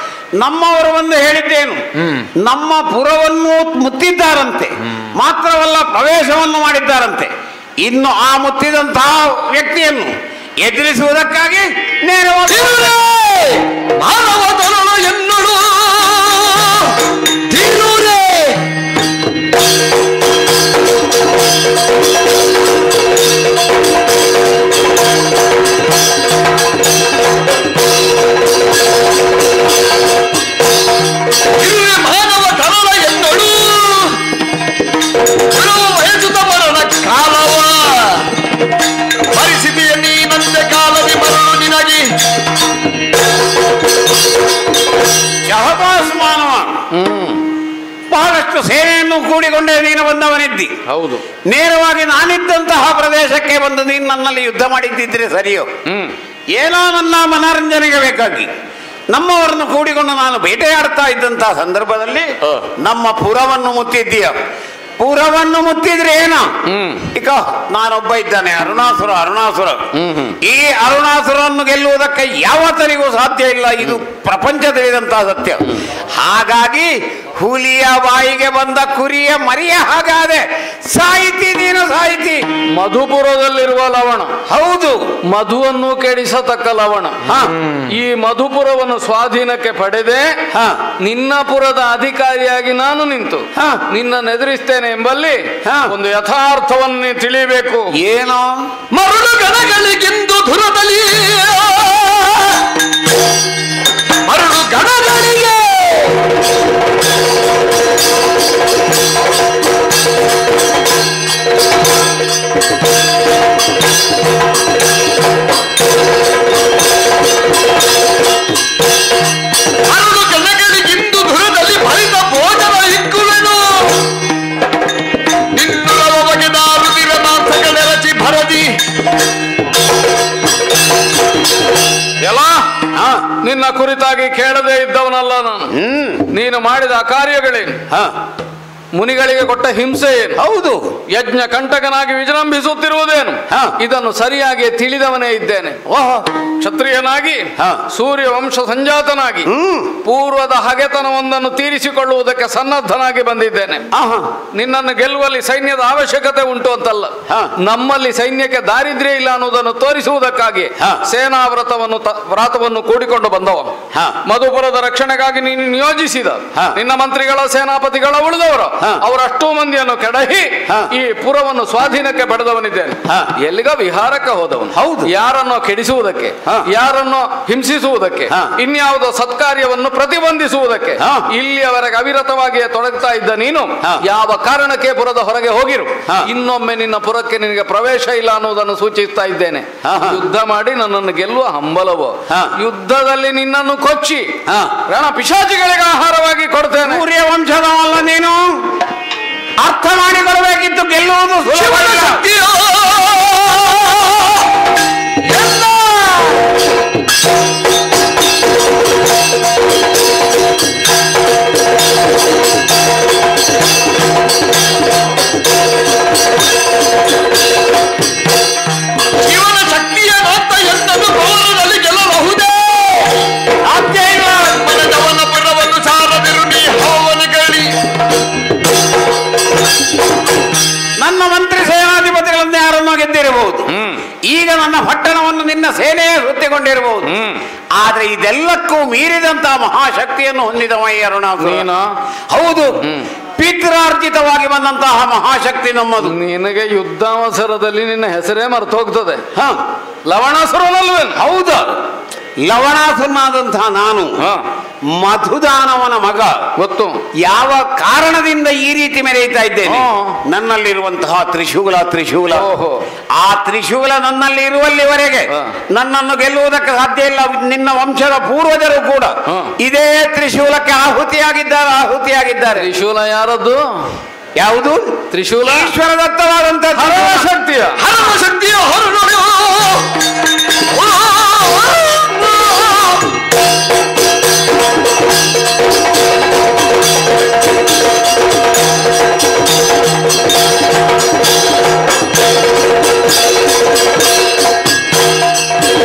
S1: ನಮ್ಮವರು ಒಂದು ಹೇಳಿದ್ದೇನು, ನಮ್ಮ ಪುರವನ್ನು ಮುತ್ತಿದ್ದಾರಂತೆ, ಮಾತ್ರವಲ್ಲ ಪ್ರವೇಶವನ್ನು ಮಾಡಿದ್ದಾರಂತೆ. ಇನ್ನು ಆ ಮುತ್ತಿದಂತಹ ವ್ಯಕ್ತಿಯನ್ನು ಎದುರಿಸುವುದಕ್ಕಾಗಿ ನೇರವಾಗಿ ಬಹಳಷ್ಟು ಸೇನೆಯನ್ನು ಕೂಡಿಕೊಂಡೇ ನೀನು ಬಂದವನಿದ್ದಿ.
S5: ಹೌದು.
S1: ನೇರವಾಗಿ ನಾನಿದ್ದಂತಹ ಪ್ರದೇಶಕ್ಕೆ ಬಂದು ನೀನು ನನ್ನಲ್ಲಿ ಯುದ್ಧ ಮಾಡಿದ್ದಿದ್ರೆ ಸರಿಯೋ? ಏನೋ ನನ್ನ ಮನರಂಜನೆಗೆ ಬೇಕಾಗಿ ನಮ್ಮವರನ್ನು ಕೂಡಿಕೊಂಡು ನಾನು ಬೇಟೆಯಾಡ್ತಾ ಇದ್ದಂತಹ ಸಂದರ್ಭದಲ್ಲಿ ನಮ್ಮ ಪುರವನ್ನು ಮುತ್ತಿದ್ದೀಯ. ಪುರವನ್ನು ಮುತ್ತಿದ್ರೆ ಏನ? ಈಗ ನಾನೊಬ್ಬ ಇದ್ದಾನೆ, ಅರುಣಾಸುರ. ಈ ಅರುಣಾಸುರನ್ನು ಗೆಲ್ಲುವುದಕ್ಕೆ ಯಾವತ್ತರಿಗೂ ಸಾಧ್ಯ ಇಲ್ಲ. ಇದು ಪ್ರಪಂಚ ತಿಳಿದಂತಹ ಸತ್ಯ. ಹಾಗಾಗಿ ಹುಲಿಯ ಬಾಯಿಗೆ ಬಂದ ಕುರಿಯ ಮರಿಯ ಹಾಗಾದೆ ಸಾಹಿತಿ ನೀನು ಸಾಹಿತಿ.
S5: ಮಧುಪುರದಲ್ಲಿರುವ ಲವಣ,
S1: ಹೌದು,
S5: ಮಧುವನ್ನು ಕೆಡಿಸತಕ್ಕ ಲವಣ. ಈ ಮಧುಪುರವನ್ನು ಸ್ವಾಧೀನಕ್ಕೆ ಪಡೆದೆ ನಿನ್ನ ಪುರದ ಅಧಿಕಾರಿಯಾಗಿ ನಾನು ನಿಂತು ನಿನ್ನನ್ನೆದುರಿಸ್ತೇನೆ ಎಂಬಲ್ಲಿ ಒಂದು ಯಥಾರ್ಥವನ್ನು ನೀ ತಿಳಿಯಬೇಕು.
S1: ಏನೋ
S8: ಮರುಳು ಗಣಗಳಿಗೆಂದು ಧುರದಲ್ಲಿ ಮರುಳು ಗಣಗಳಿಗೆ ಮರುಳು ಗಣಗಳಿಗೆಂದು ಧುರದಲ್ಲಿ ಭರಿತ ಭೋಜನ ಇಕ್ಕುವೆನು ನಿನ್ನುಳ ಬಗೆದ ರುದಿರನಾಥಗಳೆರಚಿ ಭರದಿ
S5: ಎಲ್ಲ ನಿನ್ನ ಕುರಿತಾಗಿ ಕೇಳದೇ ಇದ್ದವನಲ್ಲ ನಾನು. ನೀನು ಮಾಡಿದ ಅಕಾರ್ಯಗಳೇನು, ಮುನಿಗಳಿಗೆ ಕೊಟ್ಟ ಹಿಂಸೆ ಏನು,
S1: ಹೌದು,
S5: ಯಜ್ಞ ಕಂಟಕನಾಗಿ ವಿಜೃಂಭಿಸುತ್ತಿರುವುದೇನು, ಇದನ್ನು ಸರಿಯಾಗಿ ತಿಳಿದವನೇ ಇದ್ದೇನೆ. ಕ್ಷತ್ರಿಯನಾಗಿ ಸೂರ್ಯ ವಂಶ ಸಂಜಾತನಾಗಿ ಪೂರ್ವದ ಹಗೆತನವೊಂದನ್ನು ತೀರಿಸಿಕೊಳ್ಳುವುದಕ್ಕೆ ಸನ್ನದ್ಧನಾಗಿ ಬಂದಿದ್ದೇನೆ. ನಿನ್ನನ್ನು ಗೆಲ್ಲುವಲ್ಲಿ ಸೈನ್ಯದ ಅವಶ್ಯಕತೆ ಉಂಟು ಅಂತಲ್ಲ, ನಮ್ಮಲ್ಲಿ ಸೈನ್ಯಕ್ಕೆ ದಾರಿದ್ರ್ಯ ಇಲ್ಲ ಅನ್ನುವುದನ್ನು ತೋರಿಸುವುದಕ್ಕಾಗಿ ಸೇನಾ ವ್ರತವನ್ನು ಕೂಡಿಕೊಂಡು ಬಂದವ. ಮಧುಪುರದ ರಕ್ಷಣೆಗಾಗಿ ನೀನು ನಿಯೋಜಿಸಿದ ನಿನ್ನ ಮಂತ್ರಿಗಳ ಸೇನಾಪತಿಗಳ ಉಳಿದವರು ಅವರಷ್ಟೂ ಮಂದಿಯನ್ನು ಕೆಡಹಿ ಈ ಪುರವನ್ನು ಸ್ವಾಧೀನಕ್ಕೆ ಪಡೆದವನಿದ್ದೇನೆ. ಎಲ್ಲಿಗ ವಿಹಾರಕ್ಕೆ ಹೋದವನು, ಯಾರನ್ನೋ ಕೆಡಿಸುವುದಕ್ಕೆ, ಯಾರನ್ನೋ ಹಿಂಸಿಸುವುದಕ್ಕೆ, ಇನ್ಯಾವುದೋ ಸತ್ಕಾರ್ಯವನ್ನು ಪ್ರತಿಬಂಧಿಸುವುದಕ್ಕೆ ಇಲ್ಲಿಯವರೆಗೆ ಅವಿರತವಾಗಿ ತೊಡಗ್ತಾ ಇದ್ದ ನೀನು ಯಾವ ಕಾರಣಕ್ಕೆ ಪುರದ ಹೊರಗೆ ಹೋಗಿರು. ಇನ್ನೊಮ್ಮೆ ನಿನ್ನ ಪುರಕ್ಕೆ ನಿನಗೆ ಪ್ರವೇಶ ಇಲ್ಲ ಅನ್ನುವುದನ್ನು ಸೂಚಿಸ್ತಾ ಇದ್ದೇನೆ. ಯುದ್ಧ ಮಾಡಿ ನನ್ನನ್ನು ಗೆಲ್ಲುವ ಹಂಬಲವೋ, ಯುದ್ಧದಲ್ಲಿ ನಿನ್ನನ್ನು ಕೊಚ್ಚಿ ರಣ ಪಿಶಾಚಿಗಳಿಗೆ ಆಹಾರವಾಗಿ ಕೊಡ್ತೇನೆ.
S1: ಸೂರ್ಯ ವಂಶದವಲ್ಲ ನೀನು, ಅರ್ಥ ಮಾಡಿಕೊಳ್ಳಬೇಕಿತ್ತು. ಗೆಲ್ಲುವುದು
S8: ಜೀವನ ಶಕ್ತಿಯ ನಾಥ ಎಂದನು ಗೌರವದಲ್ಲಿ ಗೆಲ್ಲಬಹುದೇ? ಸಾಧ್ಯ ಇಲ್ಲ. ಮನದವನ ಪುರವನ್ನು ಸಾರದಿರು ನೀ ಹೋವನಿಗಳಿ.
S1: ನನ್ನ ಮಂತ್ರಿ ಸೇನಾಧಿಪತಿಗಳನ್ನು ಯಾರನ್ನೋ ಗೆದ್ದಿರಬಹುದು, ಈಗ ನನ್ನ ಪಟ್ಟಣವನ್ನು ನಿನ್ನ ಸೇನೆಯೇ ಸುತ್ತಿಕೊಂಡಿರಬಹುದು. ಆದ್ರೆ ಇದೆಲ್ಲಕ್ಕೂ ಮೀರಿದಂತಹ ಮಹಾಶಕ್ತಿಯನ್ನು ಹೊಂದಿದವ ಅರುಣಾಸುರ. ಹೌದು, ಪಿತ್ರಾರ್ಜಿತವಾಗಿ ಬಂದಂತಹ ಮಹಾಶಕ್ತಿ ನಮ್ಮದು.
S5: ನಿನಗೆ ಯುದ್ಧಾವಸರದಲ್ಲಿ ನಿನ್ನ ಹೆಸರೇ ಮರೆತು ಹೋಗ್ತದೆ. ಲವಣಾಸುರನಲ್ವೇನು?
S1: ಹೌದು, ಲವಣಾಸುರನಾದಂತಹ ನಾನು ಮಧುದಾನವನ ಮಗ.
S5: ಗೊತ್ತು.
S1: ಯಾವ ಕಾರಣದಿಂದ ಈ ರೀತಿ ಮೆರೆಯುತ್ತಾ ಇದ್ದೇನೆ? ನನ್ನಲ್ಲಿರುವಂತಹ ತ್ರಿಶೂಲ, ಆ ತ್ರಿಶೂಲ ನನ್ನಲ್ಲಿ ಇರುವಲ್ಲಿವರೆಗೆ ನನ್ನನ್ನು ಗೆಲ್ಲುವುದಕ್ಕೆ ಸಾಧ್ಯ ಇಲ್ಲ. ನಿನ್ನ ವಂಶದ ಪೂರ್ವಜರು ಕೂಡ ಇದೇ ತ್ರಿಶೂಲಕ್ಕೆ ಆಹುತಿಯಾಗಿದ್ದಾರೆ.
S5: ತ್ರಿಶೂಲ ಯಾರದ್ದು?
S1: ಯಾವುದು?
S5: ತ್ರಿಶೂಲ
S1: ಈಶ್ವರ ದತ್ತವಾದಂತಹ
S8: ಹರಶಕ್ತಿಯ ಹೊರಡು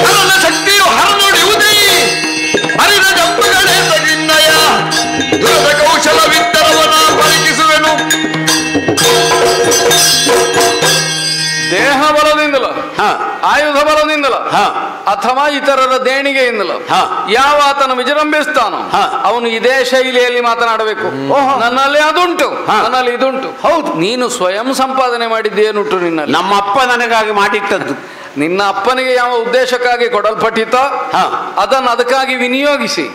S8: ಹರನ ಶಕ್ತಿಯು ಹರನುಡಿಯುವುದೇ ಹರಿದ ಜಂಪಗಳೇ ತಗಿನ್ನಯ ದುರದ ಕೌಶಲವಿದ್ದರವನ ಪರೀಕ್ಷಿಸುವೆನು.
S5: ದೇಹ ಬಲದಿಂದಲ, ಆಯುಧ ಬಲದಿಂದಲ, ಅಥವಾ ಇತರರ ದೇಣಿಗೆಯಿಂದಲ ಯಾವ ಆತನ ವಿಜೃಂಭಿಸ್ತಾನೋ ಅವನು ಇದೇ ಶೈಲಿಯಲ್ಲಿ ಮಾತನಾಡಬೇಕು. ನನ್ನಲ್ಲಿ ಅದುಂಟು, ನನ್ನಲ್ಲಿ ಇದುಂಟು. ಹೌದು, ನೀನು ಸ್ವಯಂ ಸಂಪಾದನೆ ಮಾಡಿದ್ದೇನುಂಟು ನಿನ್ನಲ್ಲಿ?
S1: ನಮ್ಮ ಅಪ್ಪ ನನಗಾಗಿ ಮಾಡಿಟ್ಟದ್ದು.
S5: ನಿನ್ನ ಅಪ್ಪನಿಗೆ ಯಾವ ಉದ್ದೇಶಕ್ಕಾಗಿ ಕೊಡಲ್ಪಟ್ಟಿತ ಅದನ್ನು ಅದಕ್ಕಾಗಿ ವಿನಿಯೋಗಿಸಿ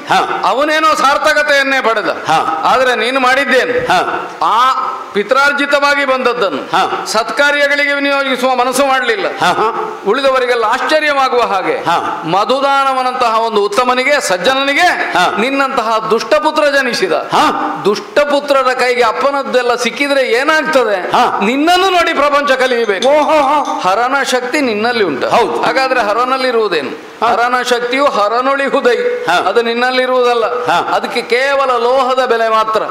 S5: ಅವನೇನೋ ಸಾರ್ಥಕತೆಯನ್ನೇ ಪಡೆದ. ಆದ್ರೆ ನೀನು ಮಾಡಿದ್ದೇನು? ಆ ಪಿತ್ರಾರ್ಜಿತವಾಗಿ ಬಂದದ್ದನ್ನು ಸತ್ಕಾರ್ಯಗಳಿಗೆ ವಿನಿಯೋಗಿಸುವ ಮನಸ್ಸು ಮಾಡಲಿಲ್ಲ. ಉಳಿದವರಿಗೆಲ್ಲ ಆಶ್ಚರ್ಯವಾಗುವ ಹಾಗೆ ಮಧುದಾನವನಂತಹ ಒಂದು ಉತ್ತಮನಿಗೆ, ಸಜ್ಜನನಿಗೆ ನಿನ್ನಂತಹ ದುಷ್ಟಪುತ್ರ ಜನಿಸಿದ. ದುಷ್ಟಪುತ್ರರ ಕೈಗೆ ಅಪ್ಪನದ್ದೆಲ್ಲ ಸಿಕ್ಕಿದ್ರೆ ಏನಾಗ್ತದೆ? ನಿನ್ನನ್ನು ನೋಡಿ ಪ್ರಪಂಚ ಕಲಿಯಬೇಕು. ಹರನ ಶಕ್ತಿ ನಿನ್ನಲ್ಲಿ ಉಂಟು. ಹೌದು, ಹಾಗಾದ್ರೆ ಹರನಲ್ಲಿರುವುದೇನು? ಹರನ ಶಕ್ತಿಯು ಹರನೊಳಿಹುದೈ, ಅದು ನಿನ್ನಲ್ಲಿರುವುದಲ್ಲ. ಅದಕ್ಕೆ ಕೇವಲ ಲೋಹದ ಬೆಲೆ ಮಾತ್ರ.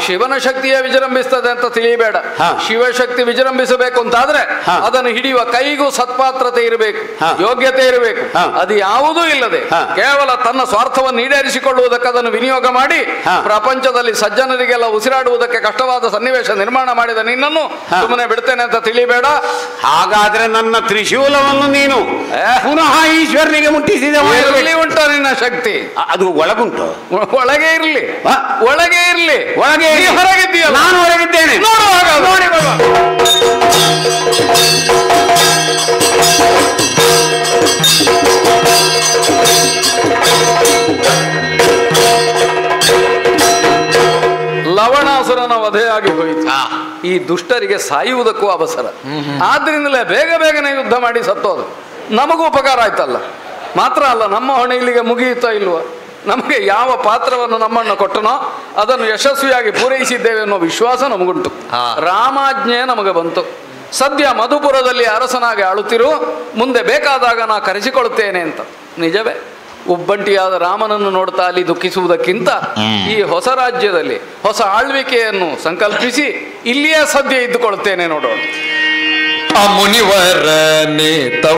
S5: ಶಿವನ ಶಕ್ತಿಯೇ ವಿಜೃಂಭಿಸ್ತದೆ ಅಂತ ತಿಳಿಯಬೇಡ.
S1: ಹಾ.
S5: ಶಿವಶಕ್ತಿ ವಿಜೃಂಭಿಸಬೇಕು ಅಂತಾದ್ರೆ
S1: ಹಾ.
S5: ಅದನ್ನು ಹಿಡಿಯುವ ಕೈಗೂ ಸತ್ಪಾತ್ರತೆ ಇರಬೇಕು,
S1: ಹಾ.
S5: ಯೋಗ್ಯತೆ ಇರಬೇಕು.
S1: ಹಾ.
S5: ಅದು ಯಾವುದೂ ಇಲ್ಲದೆ
S1: ಹಾ.
S5: ಕೇವಲ ತನ್ನ ಸ್ವಾರ್ಥವನ್ನು ಈಡೇರಿಸಿಕೊಳ್ಳುವುದಕ್ಕೆ ಅದನ್ನು ವಿನಿಯೋಗ ಮಾಡಿ
S1: ಹಾ.
S5: ಪ್ರಪಂಚದಲ್ಲಿ ಸಜ್ಜನರಿಗೆಲ್ಲ ಉಸಿರಾಡುವುದಕ್ಕೆ ಕಷ್ಟವಾದ ಸನ್ನಿವೇಶ ನಿರ್ಮಾಣ ಮಾಡಿದ ನಿನ್ನನ್ನು
S1: ಹಾ.
S5: ಸುಮ್ಮನೆ ಬಿಡ್ತೇನೆ ಅಂತ ತಿಳಿಬೇಡ.
S1: ಹಾಗಾದ್ರೆ ನನ್ನ ತ್ರಿಶೂಲವನ್ನು ನೀನು ಪುನಃ ಈಶ್ವರನಿಗೆ ಮುಟ್ಟಿಸಿದ
S5: ಎಲ್ಲಿ ಉಂಟು ನಿನ್ನ ಶಕ್ತಿ?
S1: ಅದು ಒಳಗುಂಟು.
S5: ಒಳಗೆ ಇರ್ಲಿ,
S1: ಹಾ?
S5: ಒಳಗೆ ಇರ್ಲಿ.
S1: ಒಳಗೆ
S5: ನೀ ಹೊರಗಿದ್ದೀಯಲ್ಲ?
S1: ನಾನು ಹೊರಗಿದ್ದೇನೆ.
S5: ನೋಡುವಾಗ ನೋಡಿ ಲವಣಾಸುರನ ವಧೆಯಾಗಿ ಹೋಯಿತು. ಈ ದುಷ್ಟರಿಗೆ ಸಾಯುವುದಕ್ಕೂ ಅವಸರ. ಆದ್ರಿಂದಲೇ ಬೇಗ ಬೇಗನೆ ಯುದ್ಧ ಮಾಡಿ ಸತ್ತೋದು. ನಮಗೂ ಉಪಕಾರ ಆಯ್ತಲ್ಲ. ಮಾತ್ರ ಅಲ್ಲ, ನಮ್ಮ ಹೊಣೆ ಇಲ್ಲಿಗೆ ಮುಗಿಯುತ್ತಾ ಇಲ್ವ? ನಮಗೆ ಯಾವ ಪಾತ್ರವನ್ನು ನಮ್ಮನ್ನು ಕೊಟ್ಟನೋ ಅದನ್ನು ಯಶಸ್ವಿಯಾಗಿ ಪೂರೈಸಿದ್ದೇವೆ ಅನ್ನೋ ವಿಶ್ವಾಸ ನಮಗುಂಟು. ರಾಮಾಜ್ಞೆ ನಮಗೆ ಬಂತು. ಸದ್ಯ ಮಧುಪುರದಲ್ಲಿ ಅರಸನಾಗಿ ಆಳುತ್ತಿರು, ಮುಂದೆ ಬೇಕಾದಾಗ ನಾ ಕರೆಸಿಕೊಳ್ಳುತ್ತೇನೆ ಅಂತ. ನಿಜವೇ? ಒಬ್ಬಂಟಿಯಾದ ರಾಮನನ್ನು ನೋಡ್ತಾ ಅಲ್ಲಿ ದುಃಖಿಸುವುದಕ್ಕಿಂತ ಈ ಹೊಸ ರಾಜ್ಯದಲ್ಲಿ ಹೊಸ ಆಳ್ವಿಕೆಯನ್ನು ಸಂಕಲ್ಪಿಸಿ ಇಲ್ಲಿಯೇ ಸದ್ಯ ಇದ್ದುಕೊಳ್ಳುತ್ತೇನೆ ನೋಡೋಣ.
S8: ಆ ಮುನಿವರನೇ